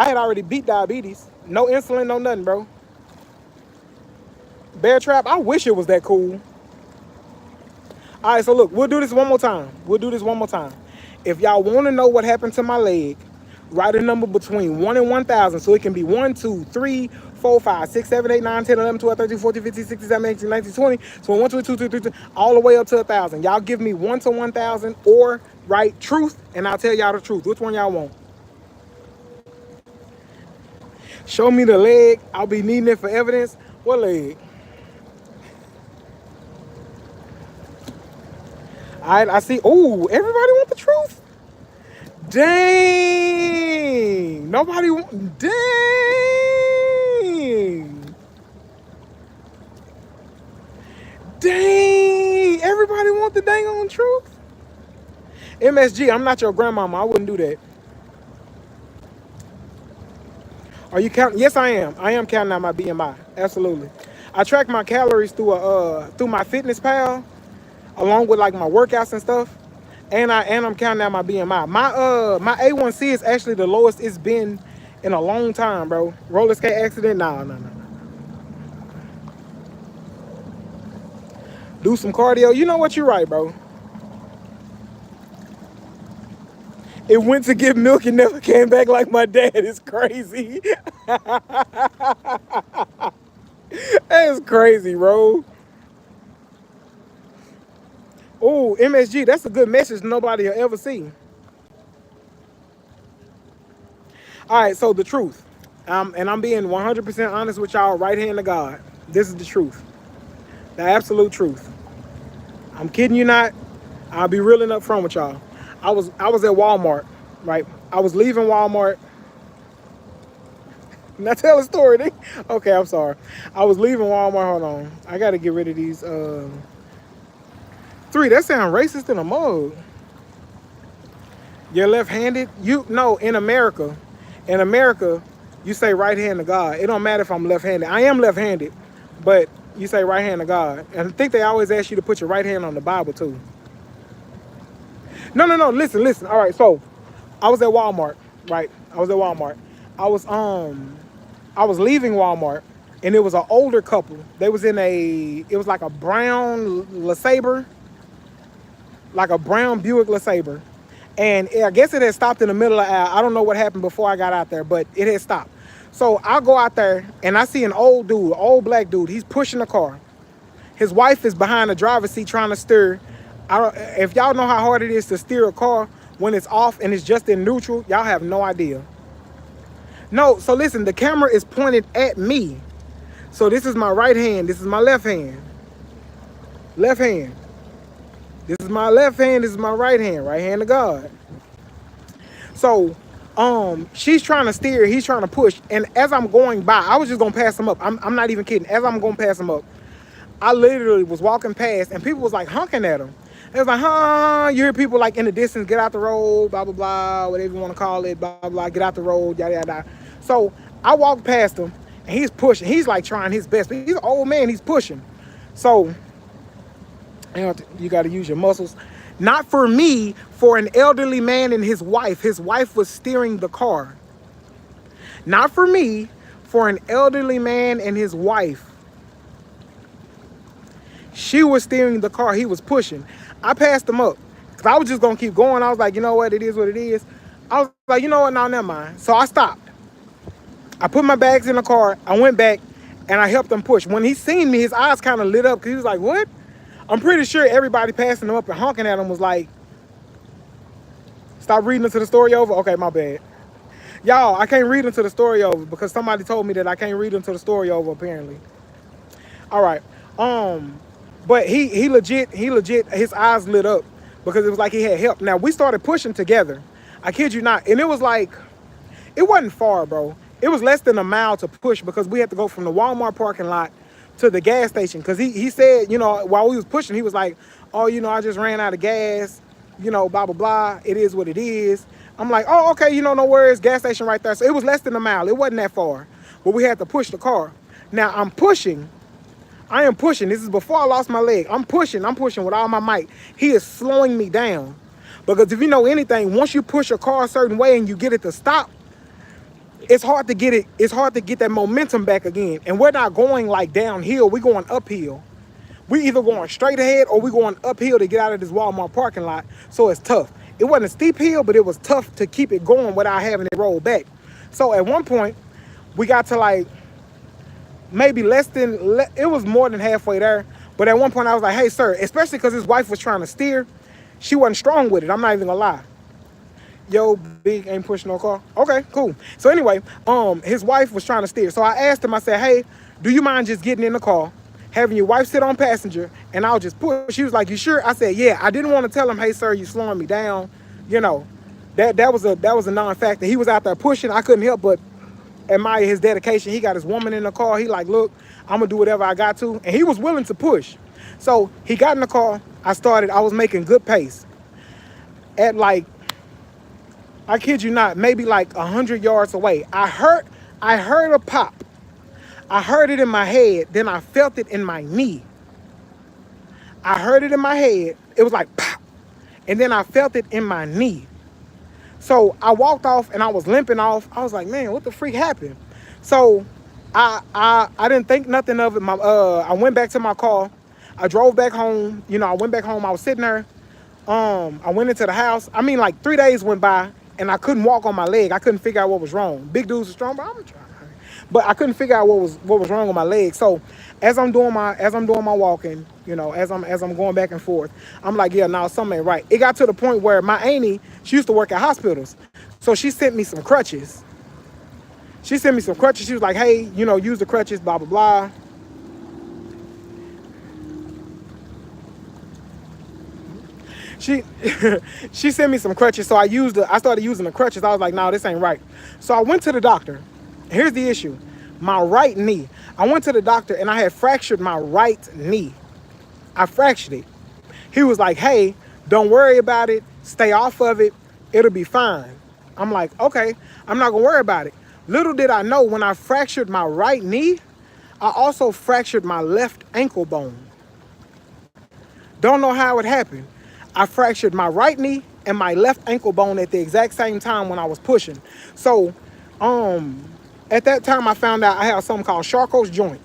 had already beat diabetes. No insulin, no nothing, bro. Bear trap, I wish it was that cool. All right, so look, we'll do this one more time. If y'all want to know what happened to my leg, Write a number between 1 and 1,000. So it can be 1, 2, 3, 4, 5, 6, 7, 8, 9, 10, 11, 12, 13, 14, 15, 16, 17, 18, 19, 20. So 1, 2, 2, 3, 3, 3, all the way up to 1,000. Y'all give me 1 to 1,000 or write truth, and I'll tell y'all the truth. Which one y'all want? Show me the leg. I'll be needing it for evidence. What leg? All right, I see. Oh, everybody want the truth? Dang. Nobody want. Dang. Dang. Everybody want the dang on truth? MSG, I'm not your grandmama. I wouldn't do that. Are you counting? Yes, I am. I am counting out my BMI. Absolutely. I track my calories through my fitness pal, along with like my workouts and stuff. And I'm counting out my BMI. My A1C is actually the lowest it's been in a long time, bro. Roller skate accident? No. Do some cardio. You know what? You're right, bro. It went to get milk and never came back like my dad. It's crazy. That's crazy, bro. Oh, MSG, that's a good message nobody will ever see. All right, so the truth. And I'm being 100% honest with y'all, right hand of God. This is the truth. The absolute truth. I'm kidding you not. I'll be real and upfront with y'all. I was at Walmart, right? I was leaving Walmart. Now tell a story. Okay, I'm sorry. I was leaving Walmart. Hold on. I got to get rid of these. Three, that sounds racist in a mug. You're left-handed? No, in America, you say right hand to God. It don't matter if I'm left-handed. I am left-handed, but you say right hand to God. And I think they always ask you to put your right hand on the Bible too. No. Listen. All right, so I was at Walmart, right? I was leaving Walmart, and it was an older couple. They was it was like a brown LeSabre, like a brown Buick LeSabre. And I guess it had stopped in the middle of the aisle. I don't know what happened before I got out there, but it had stopped. So I go out there, and I see an old black dude. He's pushing the car. His wife is behind the driver's seat trying to steer. If y'all know how hard it is to steer a car when it's off and it's just in neutral, y'all have no idea. No, so listen, the camera is pointed at me. So this is my right hand. This is my left hand. Left hand. This is my left hand. This is my right hand. Right hand to God. So, she's trying to steer. He's trying to push. And as I'm going by, I was just going to pass him up. I'm not even kidding. As I'm going to pass him up, I literally was walking past and people was like honking at him. It was like, you hear people like in the distance, get out the road, blah, blah, blah, whatever you want to call it, blah, blah, blah, get out the road, yada, yada. So I walked past him and he's pushing. He's like trying his best, but he's an old man, he's pushing. So you got to use your muscles. Not for me, for an elderly man and his wife. His wife was steering the car. Not for me, for an elderly man and his wife. She was steering the car. He was pushing. I passed him up because I was just going to keep going. I was like, you know what? It is what it is. I was like, you know what? No, never mind. So I stopped. I put my bags in the car. I went back and I helped him push. When he seen me, his eyes kind of lit up because he was like, what? I'm pretty sure everybody passing him up and honking at him was like, stop reading until the story over. Okay, my bad. Y'all, I can't read until the story over because somebody told me that I can't read until the story over, apparently. All right. But he legit, his eyes lit up because it was like he had help. Now, we started pushing together. I kid you not. And it was like, it wasn't far, bro. It was less than a mile to push because we had to go from the Walmart parking lot to the gas station. Because he said, while we was pushing, he was like, oh, I just ran out of gas, blah, blah, blah. It is what it is. I'm like, oh, okay, no worries. Gas station right there. So it was less than a mile. It wasn't that far. But we had to push the car. Now, I am pushing. This is before I lost my leg. I'm pushing with all my might. He is slowing me down. Because if you know anything, once you push a car a certain way and you get it to stop, it's hard to get that momentum back again. And we're not going like downhill, we're going uphill. We either going straight ahead or we going uphill to get out of this Walmart parking lot. So it's tough. it wasn't a steep hill, but it was tough to keep it going without having it roll back. So at one point, we got to like maybe less than, it was more than halfway there. But at one point I was like, hey sir, especially because his wife was trying to steer, she wasn't strong with it. I'm not even gonna lie. Yo, big ain't pushing no car. Okay, cool. So anyway, his wife was trying to steer. So I asked him, I said, hey, do you mind just getting in the car, having your wife sit on passenger, and I'll just push? She was like, you sure? I said, yeah. I didn't want to tell him, hey sir, you slowing me down. You know, that was a non-factor. He was out there pushing. I couldn't help but admire his dedication. He got his woman in the car. He like, look, I'm gonna do whatever I got to. And he was willing to push. So he got in the car. I was making good pace. At like, I kid you not, maybe like 100 yards away, I heard a pop. I heard it in my head, then I felt it in my knee. I heard it in my head, it was like pop, and then I felt it in my knee. So I walked off and I was limping off. I was like, man, what the freak happened? So I didn't think nothing of it. I went back to my car. I drove back home. You know, I went back home. I was sitting there. I went into the house. I mean, like 3 days went by and I couldn't walk on my leg. I couldn't figure out what was wrong. Big dudes are strong, but I'm trying. But I couldn't figure out what was wrong with my leg. So as I'm doing my walking, you know, as I'm going back and forth, I'm like, yeah, no, something ain't right. It got to the point where my auntie, she used to work at hospitals, so she sent me some crutches. She sent me some crutches. She was like, hey, you know, use the crutches, blah blah blah. She she sent me some crutches, so I started using the crutches. I was like, no, this ain't right. So I went to the doctor. Here's the issue. My right knee. I went to the doctor and I had fractured my right knee. I fractured it. He was like, hey, don't worry about it. Stay off of it. It'll be fine. I'm like, okay, I'm not gonna worry about it. Little did I know, when I fractured my right knee, I also fractured my left ankle bone. Don't know how it happened. I fractured my right knee and my left ankle bone at the exact same time when I was pushing. So, at that time I found out I have something called Charcot's joint,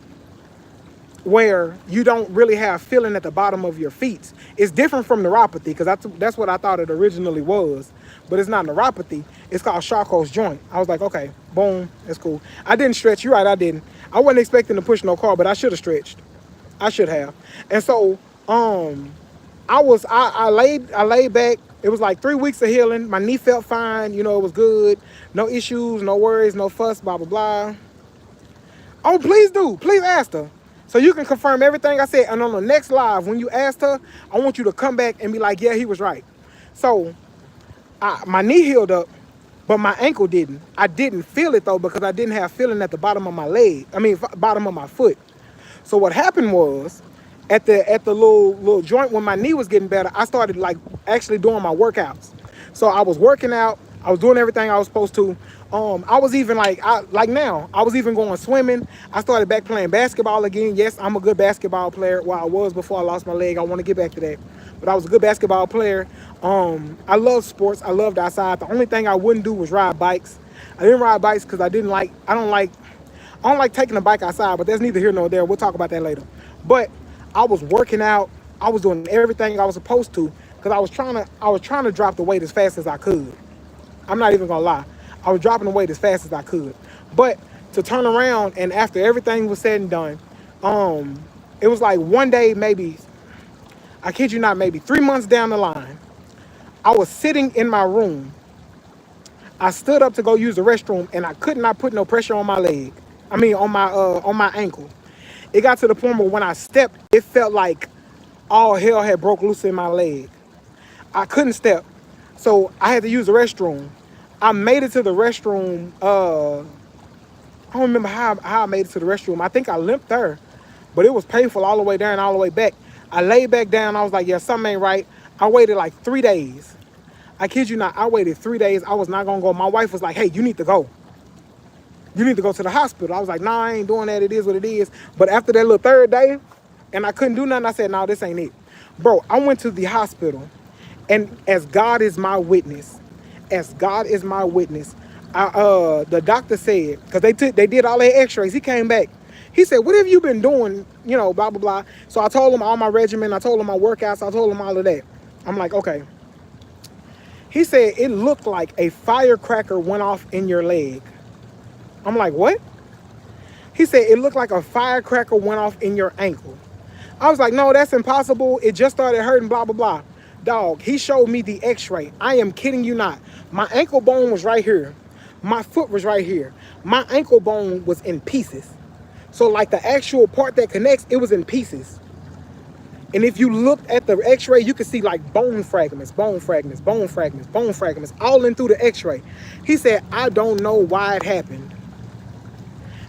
where you don't really have feeling at the bottom of your feet. It's different from neuropathy, because that's what I thought it originally was. But it's not neuropathy. It's called Charcot's joint. I was like, okay, boom, that's cool. I didn't stretch. You're right, I didn't. I wasn't expecting to push no car, but I should have stretched. I should have. And so, I laid back. It was like 3 weeks of healing. My knee felt fine. You know, it was good. No issues, no worries, no fuss, blah, blah, blah. Oh, please do. Please ask her. So you can confirm everything I said. And on the next live, when you asked her, I want you to come back and be like, yeah, he was right. So my knee healed up, but my ankle didn't. I didn't feel it, though, because I didn't have feeling at the bottom of my leg. I mean, bottom of my foot. So what happened was, at the little joint, when my knee was getting better, I started like actually doing my workouts. So I was working out. I was doing everything I was supposed to. I was even now, I was even going swimming. I started back playing basketball again. Yes, I'm a good basketball player. Well, I was before I lost my leg. I want to get back to that. But I was a good basketball player. I love sports. I loved outside. The only thing I wouldn't do was ride bikes. I didn't ride bikes because I don't like taking a bike outside, but that's neither here nor there. We'll talk about that later. But I was working out. I was doing everything I was supposed to, because I was trying to drop the weight as fast as I could. I'm not even gonna lie. I was dropping the weight as fast as I could. But to turn around, and after everything was said and done, it was like one day, maybe, I kid you not, maybe 3 months down the line, I was sitting in my room. I stood up to go use the restroom, and I could not put no pressure on my leg. I mean, on my ankle. It got to the point where when I stepped, it felt like all hell had broke loose in my leg. I couldn't step, so I had to use the restroom. I made it to the restroom. I don't remember how I made it to the restroom. I think I limped there, but it was painful all the way there and all the way back. I laid back down. I was like, yeah, something ain't right. I waited like 3 days. I kid you not, I waited 3 days. I was not gonna go. My wife was like, hey, you need to go. You need to go to the hospital. I was like, nah, I ain't doing that. It is what it is. But after that little third day, and I couldn't do nothing, I said, no, this ain't it. Bro, I went to the hospital, and as God is my witness, the doctor said, because they did all their x-rays, he came back. He said, what have you been doing? You know, blah, blah, blah. So I told him all my regimen. I told him my workouts. I told him all of that. I'm like, okay. He said it looked like a firecracker went off in your leg. I'm like, what? He said it looked like a firecracker went off in your ankle. I was like, no, that's impossible. It just started hurting, blah, blah, blah. Dog, he showed me the x-ray. I am kidding you not. My ankle bone was right here. My foot was right here. My ankle bone was in pieces. So like the actual part that connects, it was in pieces. And if you looked at the x-ray, you could see like bone fragments, bone fragments, bone fragments, bone fragments, all in through the x-ray. He said, I don't know why it happened.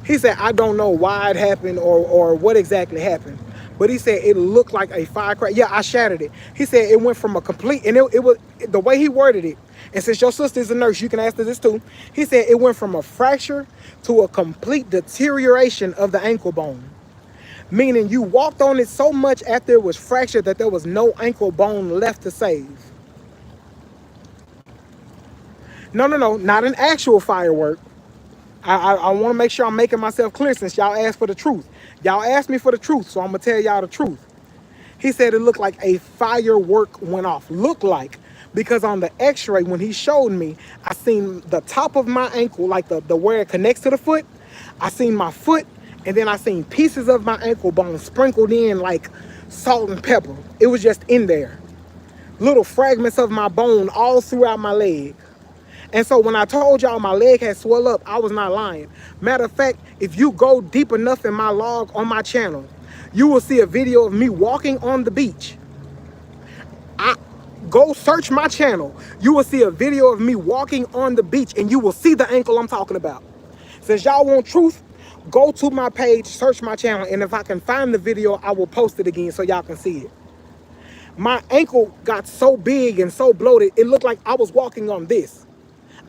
He said, I don't know why it happened or what exactly happened. But he said it looked like a firecracker. Yeah, I shattered it. He said it went from a complete, and it was the way he worded it. And since your sister is a nurse, you can ask her this too. He said it went from a fracture to a complete deterioration of the ankle bone. Meaning you walked on it so much after it was fractured that there was no ankle bone left to save. No, not an actual firework. I want to make sure I'm making myself clear since y'all asked for the truth. Y'all asked me for the truth, so I'm going to tell y'all the truth. He said it looked like a firework went off. Looked like, because on the x-ray, when he showed me, I seen the top of my ankle, like the where it connects to the foot. I seen my foot, and then I seen pieces of my ankle bone sprinkled in like salt and pepper. It was just in there. Little fragments of my bone all throughout my leg. And so when I told y'all my leg had swelled up, I was not lying. Matter of fact, if you go deep enough in my log on my channel, you will see a video of me walking on the beach. Go search my channel. You will see a video of me walking on the beach, and you will see the ankle I'm talking about. Since y'all want truth, go to my page, search my channel, and if I can find the video, I will post it again so y'all can see it. My ankle got so big and so bloated, it looked like I was walking on this.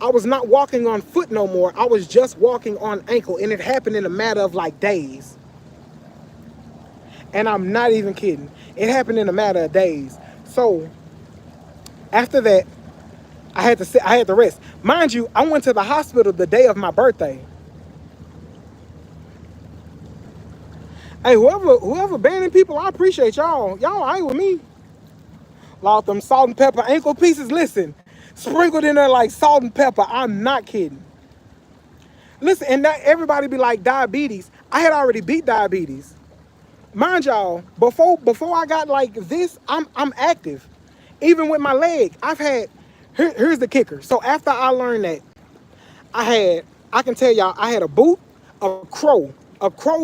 I was not walking on foot no more. I was just walking on ankle, and it happened in a matter of like days. And I'm not even kidding. It happened in a matter of days. So after that, I had to rest. Mind you, I went to the hospital the day of my birthday. Hey, whoever banning people, I appreciate y'all. Y'all ain't with me. Lost them salt and pepper ankle pieces. Listen, sprinkled in there like salt and pepper. I'm not kidding. Listen, and that everybody be like diabetes. I had already beat diabetes. Mind y'all, before I got like this, I'm active. Even with my leg, I've had. Here's the kicker. So after I learned that, I can tell y'all, I had a boot, a crow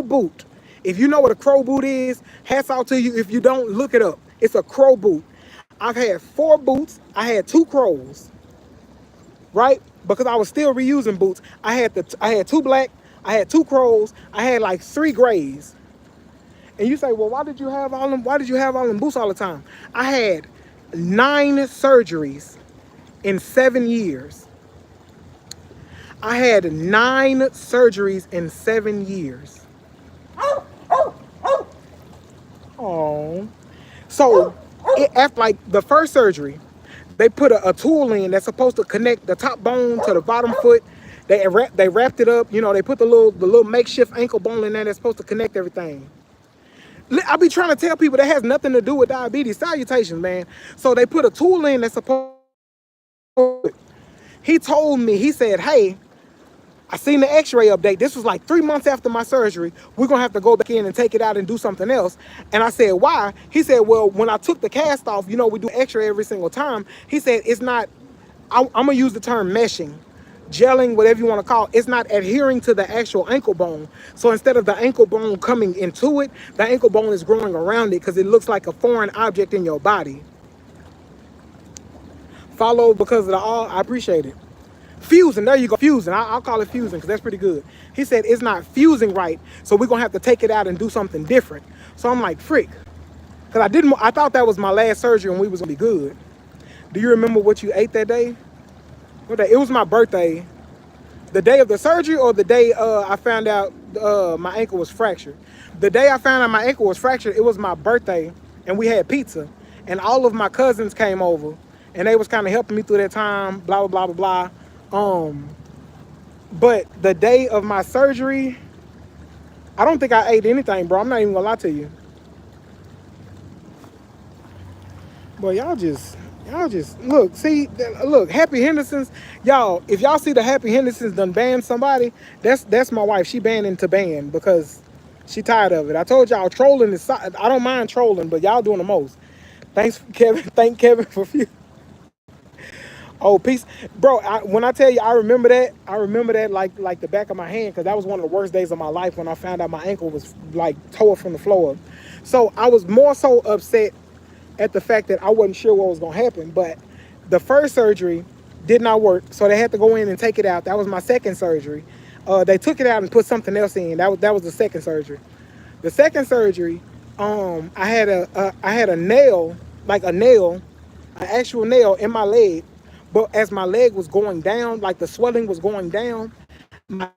boot. If you know what a crow boot is, hats out to you. If you don't, look it up. It's a crow boot. I've had 4 boots. I had 2 crows, right? Because I was still reusing boots. I had 2 black. I had 2 crows. I had like 3 grays. And you say, well, why did you have all them boots all the time? I had 9 surgeries in 7 years. I had 9 surgeries in 7 years. Oh. So after like the first surgery, they put a tool in that's supposed to connect the top bone to the bottom foot. They wrapped it up. You know, they put the little makeshift ankle bone in there that's supposed to connect everything. I be trying to tell people that has nothing to do with diabetes. Salutations, man. So they put a tool in that's supposed to. He told me, he said, hey, I seen the x-ray update. This was like 3 months after my surgery. We're going to have to go back in and take it out and do something else. And I said, why? He said, well, when I took the cast off, you know, we do x-ray every single time. He said, it's not, I'm going to use the term meshing, gelling, whatever you want to call it. It's not adhering to the actual ankle bone. So instead of the ankle bone coming into it, the ankle bone is growing around it because it looks like a foreign object in your body. Follow because of the all. I appreciate it. Fusing, there you go, fusing. I'll call it fusing because that's pretty good. He said it's not fusing right, so we're gonna have to take it out and do something different. So I'm like, frick, because I thought that was my last surgery and we was gonna be good. Do you remember what you ate that day? What day? It was my birthday. The day of the surgery or the day I found out my ankle was fractured. The day I found out my ankle was fractured, it was my birthday and we had pizza and all of my cousins came over and they was kind of helping me through that time, blah, blah, blah, blah, blah. But the day of my surgery, I don't think I ate anything, bro. I'm not even gonna lie to you. Boy, y'all Y'all just look, see, look, Happy Henderson's, y'all. If y'all see the Happy Henderson's done ban somebody, that's my wife. She banning to ban because she tired of it. I told y'all trolling is. I don't mind trolling, but y'all doing the most. Thanks, Kevin. Thank Kevin for few. Oh, peace, bro. When I tell you, I remember that. I remember that like the back of my hand because that was one of the worst days of my life when I found out my ankle was like tore from the floor up. So I was more so upset at the fact that I wasn't sure what was gonna happen. But the first surgery did not work, so they had to go in and take it out. That was my second surgery. They took it out and put something else in. That was the second surgery. The second surgery, I had a nail, like a nail, an actual nail in my leg. But as my leg was going down, like the swelling was going down, my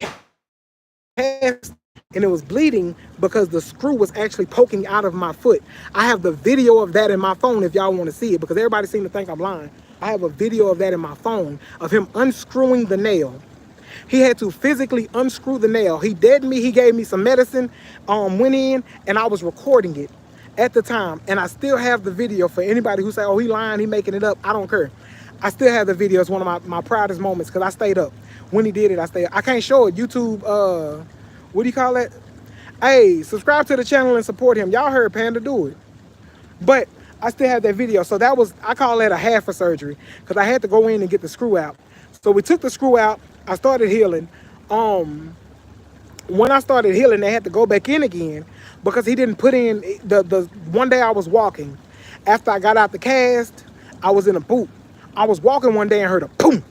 passed and it was bleeding because the screw was actually poking out of my foot. I have the video of that in my phone if y'all want to see it because everybody seems to think I'm lying. I have a video of that in my phone of him unscrewing the nail. He had to physically unscrew the nail. He dead me. He gave me some medicine, went in, and I was recording it at the time. And I still have the video for anybody who say, oh, he lying, he making it up. I don't care. I still have the video. It's one of my proudest moments because I stayed up. When he did it, I stayed up. I can't show it. YouTube, what do you call it? Hey, subscribe to the channel and support him. Y'all heard Panda do it. But I still have that video. So that was, I call that a half a surgery because I had to go in and get the screw out. So we took the screw out. I started healing. When I started healing, they had to go back in again because he didn't put in the one day I was walking. After I got out the cast, I was in a boot. I was walking one day and heard a boom.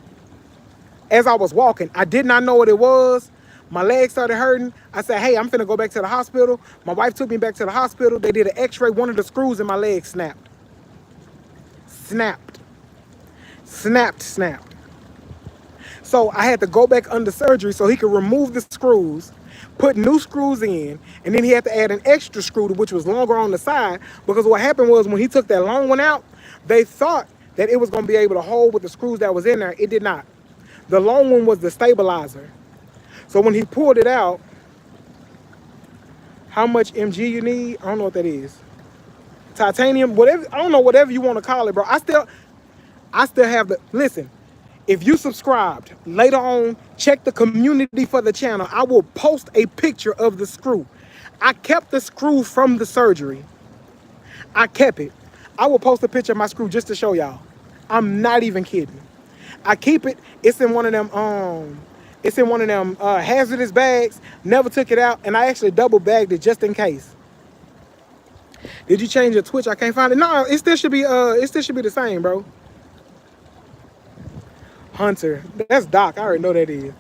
As I was walking, I did not know what it was. My leg started hurting. I said, hey, I'm finna go back to the hospital. My wife took me back to the hospital. They did an x-ray. One of the screws in my leg snapped. Snapped. Snapped, snapped. So I had to go back under surgery so he could remove the screws, put new screws in, and then he had to add an extra screw, which was longer on the side, because what happened was when he took that long one out, they thought that it was gonna be able to hold with the screws that was in there. It did not. The long one was the stabilizer. So when he pulled it out, how much MG you need? I don't know what that is. Titanium, whatever, I don't know, whatever you want to call it, bro. I still have the, listen, if you subscribed, later on, check the community for the channel. I will post a picture of the screw. I kept the screw from the surgery. I kept it. I will post a picture of my screw just to show y'all. I'm not even kidding. I keep it. It's in one of them hazardous bags. Never took it out, and I actually double bagged it just in case. Did you change your Twitch? I can't find it. No, it still should be the same, bro. Hunter. That's Doc. I already know that is.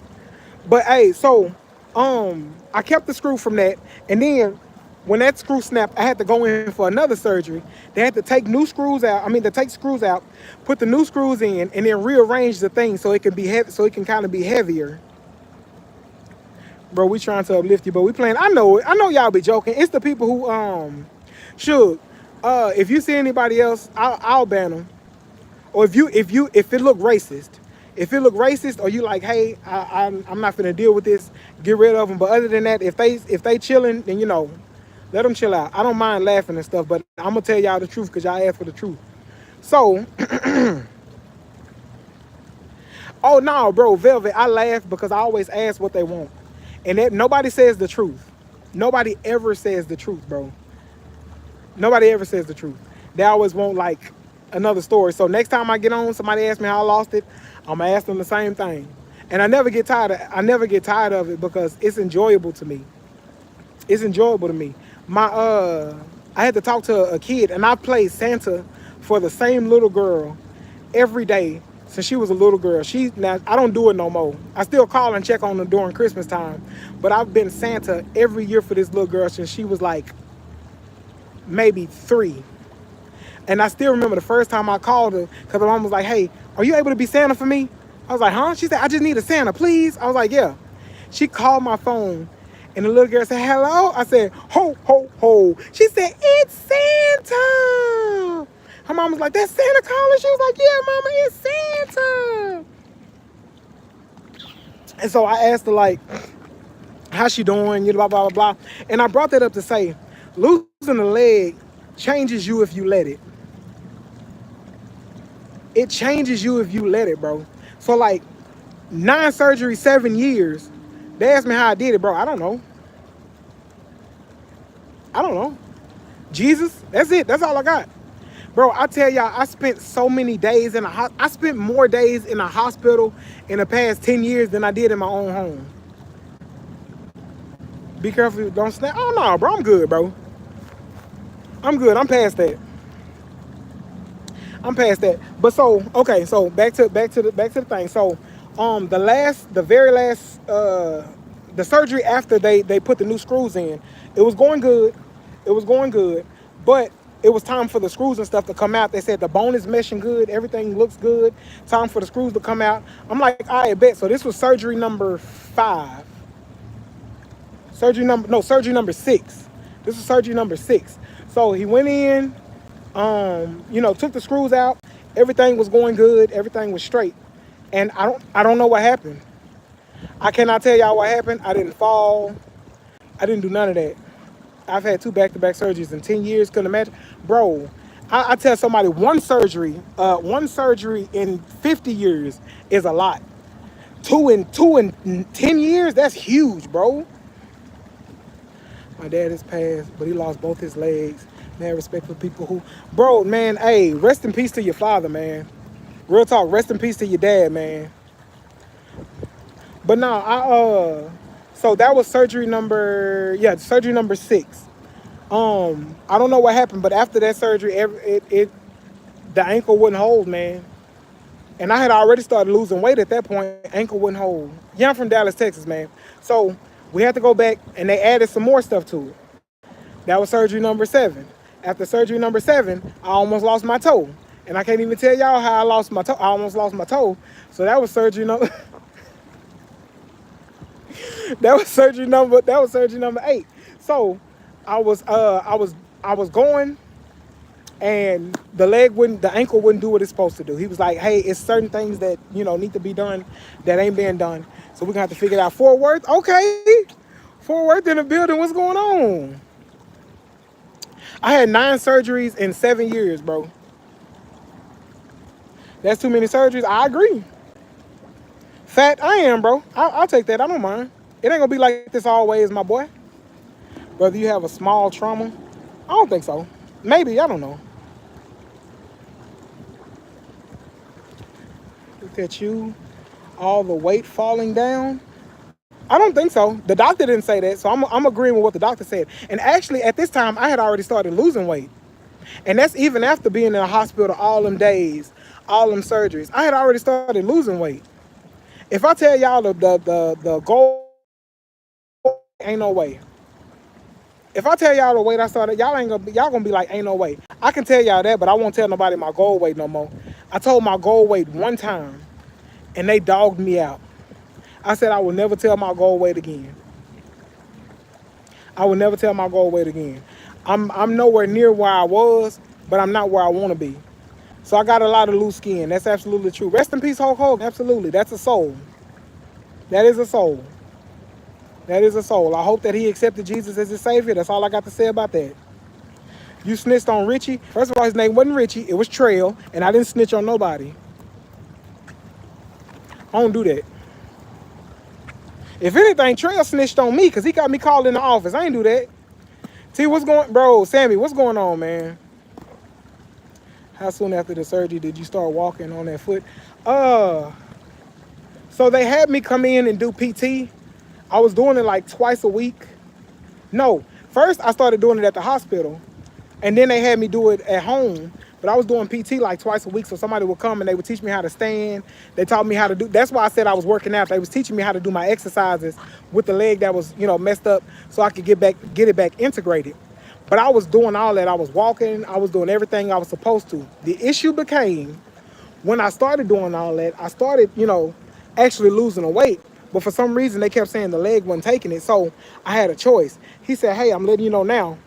But hey, so I kept the screw from that, and then when that screw snapped, I had to go in for another surgery. They had to take new screws out. I mean, to take screws out, put the new screws in, and then rearrange the thing so it can be heavy, so it can kind of be heavier. Bro, we trying to uplift you, but we playing. I know it. I know y'all be joking. It's the people who should. If you see anybody else, I'll ban them. Or if it look racist. If it look racist, or you like, hey, I'm not finna deal with this, get rid of them. But other than that, if they chilling, then let them chill out. I don't mind laughing and stuff, but I'm gonna tell y'all the truth because y'all asked for the truth. So, oh no, bro, Velvet, I laugh because I always ask what they want, and that nobody says the truth. Nobody ever says the truth, bro. Nobody ever says the truth. They always want like another story. So next time I get on, somebody asks me how I lost it, I'm gonna ask them the same thing. And I never get tired of it because it's enjoyable to me. It's enjoyable to me. I had to talk to a kid, and I played Santa for the same little girl every day since she was a little girl. Now I don't do it no more. I still call and check on her during Christmas time, but I've been Santa every year for this little girl since she was like maybe 3. And I still remember the first time I called her because her mom was like, hey, are you able to be Santa for me? I was like, huh? She said, I just need a Santa, please. I was like, yeah. She called my phone, and the little girl said, hello? I said, ho, ho, ho. She said, it's Santa. Her mom was like, that's Santa calling? She was like, yeah, mama, it's Santa. And so I asked her, like, how's she doing? Blah, blah, blah, blah. And I brought that up to say, losing a leg changes you if you let it. It changes you if you let it, bro. So like 9 surgeries, 7 years. They asked me how I did it, bro. I don't know. I don't know. Jesus, that's it. That's all I got. Bro, I tell y'all, I spent so many days in I spent more days in a hospital in the past 10 years than I did in my own home. Be careful, don't snap. Oh no, bro, I'm good, bro. I'm good. I'm past that. I'm past that. But so, okay, so back to the thing. So, the very last the surgery after they put the new screws in, it was going good. It was going good, but it was time for the screws and stuff to come out. They said the bone is meshing good, everything looks good. Time for the screws to come out. I'm like, I bet. So this was surgery number 5. Surgery number 6. This was surgery number 6. So he went in, took the screws out. Everything was going good. Everything was straight. And I don't know what happened. I cannot tell y'all what happened. I didn't fall. I didn't do none of that. I've had 2 back-to-back surgeries in 10 years. Couldn't imagine, bro. I tell somebody one surgery in 50 years is a lot. Two in 10 years, that's huge, bro. My dad has passed, but he lost both his legs. Man, respect for people who, bro, man, hey, rest in peace to your father, man. Real talk, rest in peace to your dad, man. But no, so that was surgery number 6. I don't know what happened, but after that surgery, the ankle wouldn't hold, man. And I had already started losing weight at that point. Ankle wouldn't hold. Yeah, I'm from Dallas, Texas, man. So we had to go back, and they added some more stuff to it. That was surgery number 7. After surgery number 7, I almost lost my toe. And I can't even tell y'all how I lost my toe. I almost lost my toe. So that was surgery number that was surgery number 8. So I was going, and the ankle wouldn't do what it's supposed to do. He was like, hey, it's certain things that, need to be done that ain't being done. So we're gonna have to figure it out. Fort Worth, okay. Fort Worth in the building, what's going on? I had 9 surgeries in 7 years, bro. That's too many surgeries. I agree. Fat, I am, bro. I'll take that. I don't mind. It ain't gonna be like this always, my boy. Whether you have a small trauma, I don't think so. Maybe, I don't know. Look at you, all the weight falling down. I don't think so. The doctor didn't say that, so I'm agreeing with what the doctor said. And actually, at this time, I had already started losing weight. And that's even after being in the hospital all them days, all them surgeries. I had already started losing weight. If I tell y'all the goal, ain't no way. If I tell y'all the weight I started, y'all gonna be like, ain't no way. I can tell y'all that, but I won't tell nobody my goal weight no more. I told my goal weight one time, and they dogged me out. I said I will never tell my goal weight again. I will never tell my goal weight again. I'm nowhere near where I was, but I'm not where I want to be. So I got a lot of loose skin. That's absolutely true. Rest in peace, Hulk Hogan. Absolutely, that's a soul. That is a soul. That is a soul. I hope that he accepted Jesus as his savior. That's all I got to say about that. You snitched on Richie. First of all, his name wasn't Richie. It was Trail, and I didn't snitch on nobody. I don't do that. If anything, Trail snitched on me because he got me called in the office. I ain't do that. T, Sammy, what's going on, man? How soon after the surgery did you start walking on that foot? So they had me come in and do PT. I was doing it like twice a week. No, first I started doing it at the hospital, and then they had me do it at home. But I was doing PT like twice a week, so somebody would come and they would teach me how to stand. They taught me how to do. That's why I said I was working out. They was teaching me how to do my exercises with the leg that was, messed up, so I could get it back integrated. But I was doing all that. I was walking. I was doing everything I was supposed to. The issue became when I started doing all that. I started, actually losing the weight. But for some reason, they kept saying the leg wasn't taking it. So I had a choice. He said, hey, I'm letting you know now.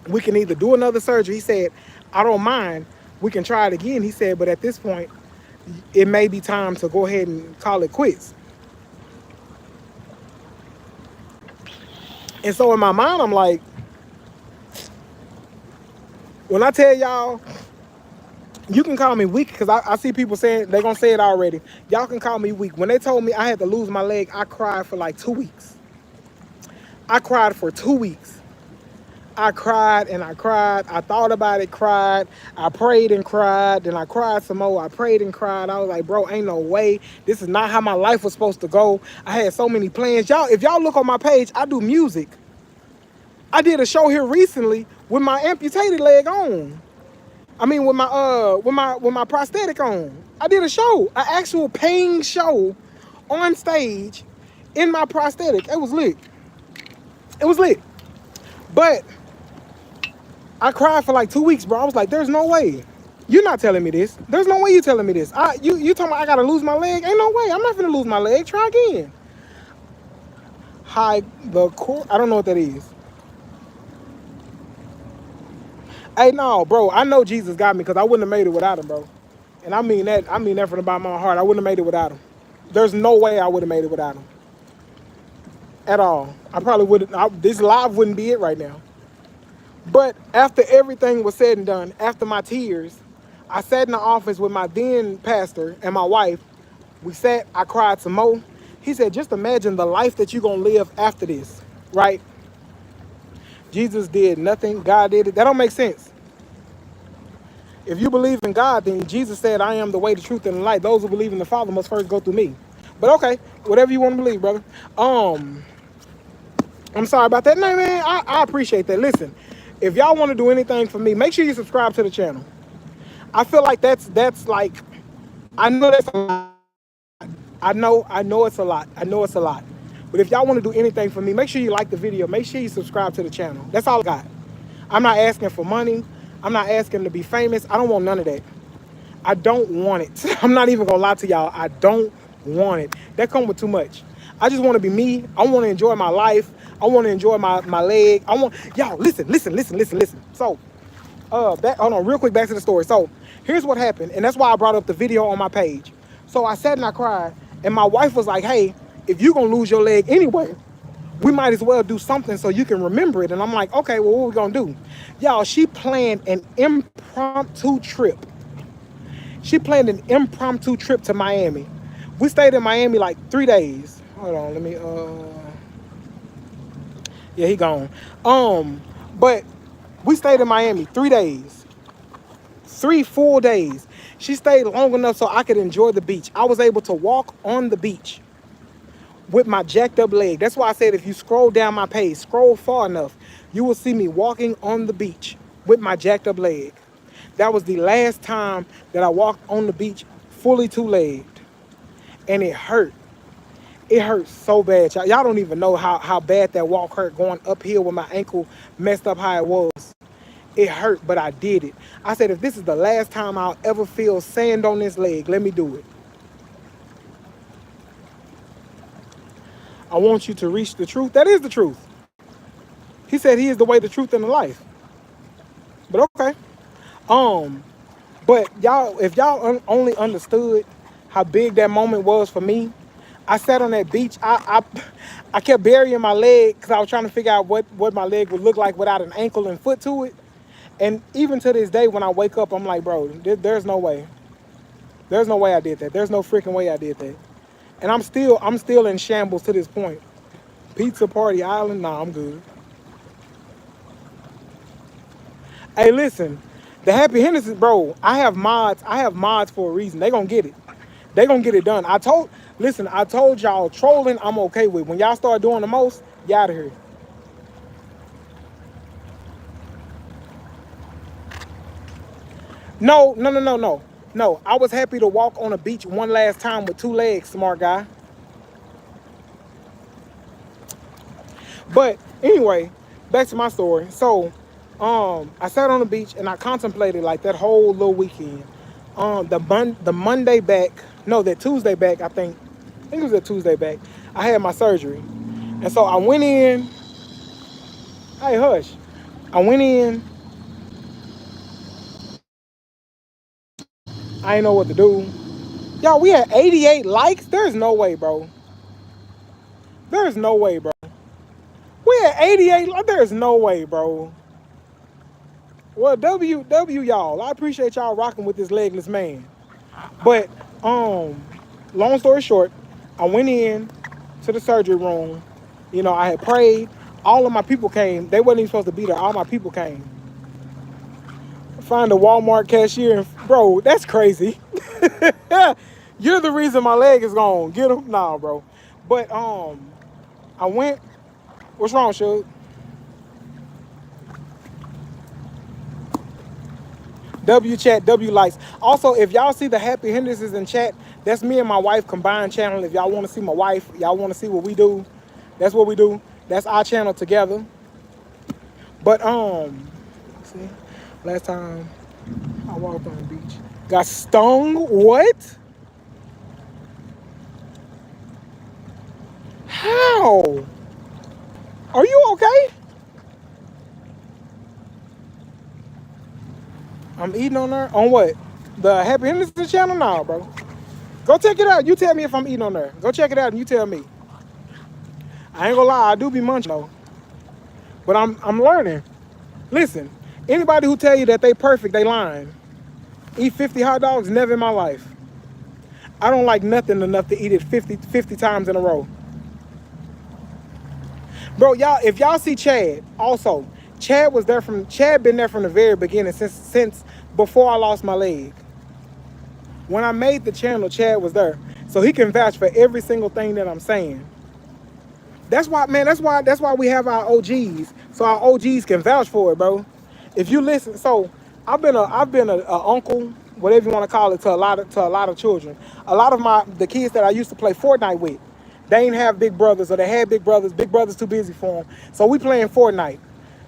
We can either do another surgery. He said, I don't mind. We can try it again. He said, but at this point, it may be time to go ahead and call it quits. And so in my mind, I'm like, when I tell y'all, You can call me weak because I see people saying they're gonna say it already. Y'all can call me weak. When they told me I had to lose my leg, I cried for like 2 weeks. I cried for 2 weeks. I cried and I cried. I thought about it, cried. I prayed and cried. Then I cried some more. I prayed and cried. I was like, bro, ain't no way. This is not how my life was supposed to go. I had so many plans. Y'all, if y'all look on my page, I do music. I did a show here recently with my amputated leg on. I mean, with my prosthetic on. I did a show, an actual paying show, on stage, in my prosthetic. It was lit. It was lit. But I cried for like 2 weeks, bro. I was like, "There's no way. You're not telling me this. There's no way you're telling me this. You talking about I gotta lose my leg? Ain't no way. I'm not gonna lose my leg. Try again." High the core. I don't know what that is. Hey, no, bro. I know Jesus got me because I wouldn't have made it without him, bro. And I mean that. I mean that from the bottom of my heart. I wouldn't have made it without him. There's no way I would have made it without him. At all. I probably wouldn't. This live wouldn't be it right now. But after everything was said and done, after my tears, I sat in the office with my then pastor and my wife. We sat. I cried some more. He said, "Just imagine the life that you're gonna live after this, right?" Jesus did nothing. God did it. That don't make sense. If you believe in God, then Jesus said, "I am the way, the truth, and the light. Those who believe in the Father must first go through me." But okay, whatever you want to believe, brother. I'm sorry about that. No, man, I appreciate that. Listen, if y'all want to do anything for me, make sure you subscribe to the channel. I feel like that's like, I know that's a lot. I know it's a lot. I know it's a lot. But if y'all want to do anything for me, make sure you like the video. Make sure you subscribe to the channel. That's all I got. I'm not asking for money. I'm not asking to be famous. I don't want none of that. I don't want it. I'm not even gonna lie to y'all. I don't want it. That comes with too much. I just want to be me. I want to enjoy my life. I want to enjoy my leg. I want y'all listen. So, hold on, real quick, back to the story. So, here's what happened, and that's why I brought up the video on my page. So I sat and I cried, and my wife was like, "Hey, if you're gonna lose your leg anyway, we might as well do something so you can remember it." And I'm like, "Okay, well, what we gonna do?" Y'all, she planned an impromptu trip. She planned an impromptu trip to Miami. We stayed in Miami like 3 days. Hold on, let me yeah, he gone. But we stayed in Miami 3 days. 3 full days. She stayed long enough so I could enjoy the beach. I was able to walk on the beach with my jacked up leg. That's why I said if you scroll down my page, scroll far enough, you will see me walking on the beach with my jacked up leg. That was the last time that I walked on the beach fully two-legged. And it hurt. It hurt so bad. Y'all don't even know how bad that walk hurt, going uphill with my ankle messed up how it was. It hurt, but I did it. I said, if this is the last time I'll ever feel sand on this leg, let me do it. I want you to reach the truth. That is the truth. He said he is the way, the truth, and the life. But okay. But y'all, if y'all only understood how big that moment was for me, I sat on that beach. I kept burying my leg because I was trying to figure out what my leg would look like without an ankle and foot to it. And even to this day, when I wake up, I'm like, bro, there's no way. There's no way I did that. There's no freaking way I did that. And I'm still in shambles to this point. Pizza Party Island, nah, I'm good. Hey, listen, the Happy Henderson, bro, I have mods for a reason. They gonna get it. They gonna get it done. I told y'all trolling I'm okay with. When y'all start doing the most, y'all out of here. No. No, I was happy to walk on a beach one last time with two legs, smart guy. But anyway, back to my story. So, I sat on the beach and I contemplated like that whole little weekend. The Monday back, no, that Tuesday back, I think it was that Tuesday back, I had my surgery. And so I went in, hey, hush. I went in, I didn't know what to do. Y'all, we had 88 likes? There's no way, bro. There's no way, bro. We had 88, there's no way, bro. Well, y'all. I appreciate y'all rocking with this legless man. But long story short, I went in to the surgery room. You know, I had prayed. All of my people came. They wasn't even supposed to be there. All my people came. Find a Walmart cashier, and bro, that's crazy. You're the reason my leg is gone. Get him, nah, bro. But I went. What's wrong, Shug? W chat, W likes. Also, if y'all see the Happy Hendersons in chat, that's me and my wife combined channel. If y'all want to see my wife, y'all want to see what we do, that's what we do. That's our channel together. But see, last time I walked on the beach, got stung. What? How? Are you okay? I'm eating on there. On what? The Happy Henderson channel? Nah, bro. Go check it out. You tell me if I'm eating on there. Go check it out and you tell me. I ain't gonna lie, I do be munching though. But I'm learning. Listen, anybody who tell you that they perfect, they lying. Eat 50 hot dogs, never in my life. I don't like nothing enough to eat it 50 times in a row. Bro, y'all, if y'all see Chad, also, Chad been there from the very beginning since before I lost my leg. When I made the channel, Chad was there. So he can vouch for every single thing that I'm saying. That's why, man, that's why we have our OGs. So our OGs can vouch for it, bro. If you listen, so I've been a uncle, whatever you want to call it, to a lot of children. A lot of the kids that I used to play Fortnite with, they ain't have big brothers, or they had big brothers. Big brothers too busy for them. So we playing Fortnite.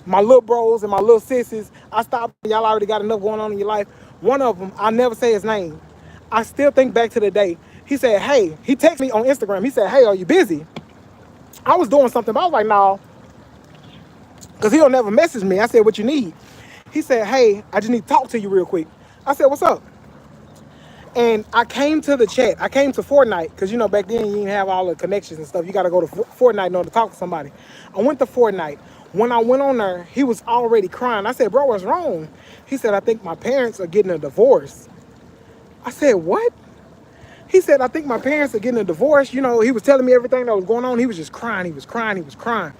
My little bros and my little sissies, I stopped. Y'all already got enough going on in your life. One of them, I never say his name. I still think back to the day. He said, hey, he texted me on Instagram. He said, hey, are you busy? I was doing something, but I was like, no, because he'll never message me. I said, what you need? He said, hey, I just need to talk to you real quick. I said, what's up? And I came to the chat. I came to Fortnite, because, you know, back then you didn't have all the connections and stuff. You got to go to Fortnite in order to talk to somebody. I went to Fortnite. When I went on there, he was already crying. I said, bro, what's wrong? He said, I think my parents are getting a divorce. I said, what? He said, I think my parents are getting a divorce. You know, he was telling me everything that was going on. He was just crying. He was crying. He was crying.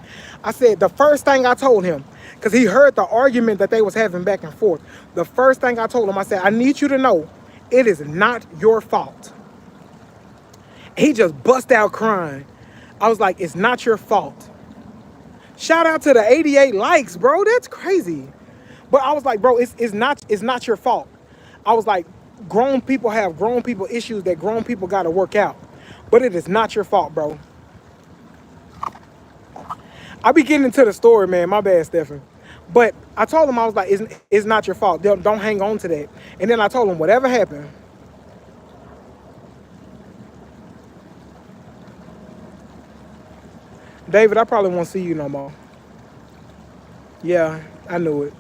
I said, the first thing I told him, because he heard the argument that they was having back and forth. The first thing I told him, I said, I need you to know, it is not your fault. He just bust out crying. I was like, it's not your fault. Shout out to the 88 likes, bro. That's crazy. But I was like, bro, it's not your fault. I was like, grown people have grown people issues that grown people got to work out. But it is not your fault, bro. I be getting into the story, man. My bad, Stephen. But I told him, I was like, it's not your fault. Don't hang on to that. And then I told him, whatever happened, David, I probably won't see you no more. Yeah, I knew it.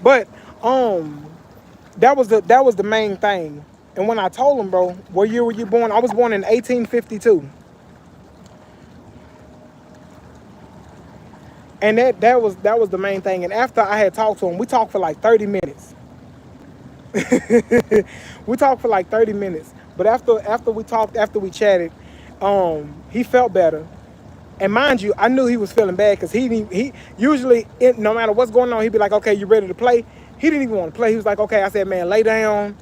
But that was the main thing. And when I told him, bro, what year were you born? I was born in 1852. And that was the main thing. And after I had talked to him, we talked for like 30 minutes. We talked for like 30 minutes. But after we talked, after we chatted, he felt better. And mind you, I knew he was feeling bad, because he usually, no matter what's going on, he'd be like, okay, you ready to play? He didn't even want to play. He was like, okay. I said, man, lay down,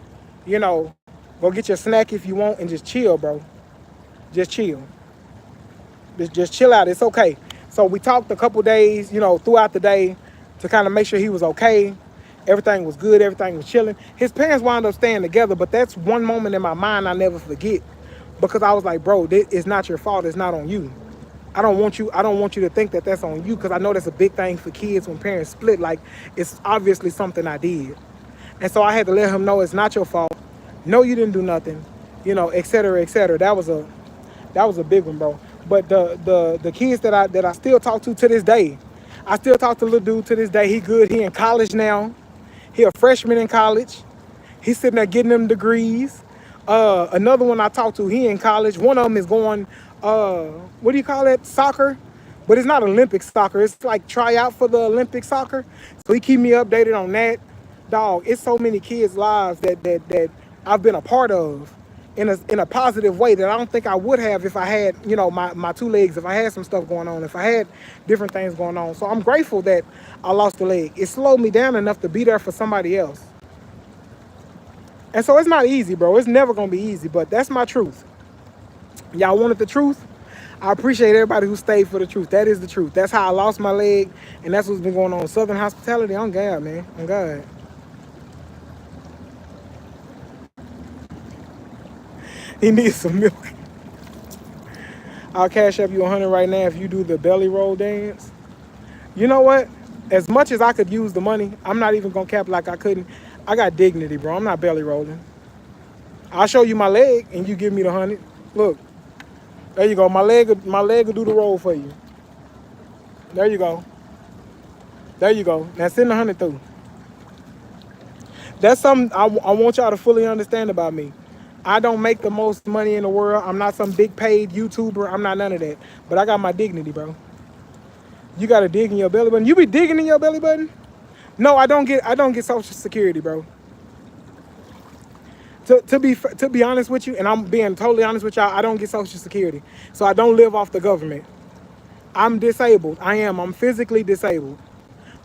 you know, go get your snack if you want, and just chill, bro. Just chill. Just chill out. It's okay. So we talked a couple days, you know, throughout the day, to kind of make sure he was okay. Everything was good. Everything was chilling. His parents wound up staying together, but that's one moment in my mind I never forget, because I was like, bro, it's not your fault. It's not on you. I don't want you to think that that's on you, because I know that's a big thing for kids when parents split. Like, it's obviously something I did. And so I had to let him know it's not your fault. No, you didn't do nothing, you know, et cetera, et cetera. That was a big one, bro. But the kids that I still talk to this day, I still talk to little dude to this day. He good. He in college now. He a freshman in college. He's sitting there getting them degrees. Another one I talked to, he in college. One of them is going, what do you call it? Soccer. but it's not Olympic soccer. It's like try out for the Olympic soccer. So he keep me updated on that. Dog, it's so many kids' lives that I've been a part of in a positive way that I don't think I would have if I had, my two legs, if I had some stuff going on, if I had different things going on. So I'm grateful that I lost a leg. It slowed me down enough to be there for somebody else. And so it's not easy, bro. It's never gonna be easy, but that's my truth. Y'all wanted the truth? I appreciate everybody who stayed for the truth. That is the truth. That's how I lost my leg, and that's what's been going on. Southern hospitality, on God, man. On God. He needs some milk. I'll cash up you 100 right now if you do the belly roll dance. You know what? As much as I could use the money, I'm not even gonna cap like I couldn't. I got dignity, bro. I'm not belly rolling. I'll show you my leg, and you give me the 100. Look, there you go. My leg will do the roll for you. There you go. There you go. Now send the 100 through. That's something I want y'all to fully understand about me. I don't make the most money in the world. I'm not some big paid YouTuber. I'm not none of that. But I got my dignity, bro. You gotta dig in your belly button. You be digging in your belly button? No, I don't get Social Security, bro. To be honest with you, and I'm being totally honest with y'all, I don't get Social Security. So I don't live off the government. I'm disabled. I'm physically disabled.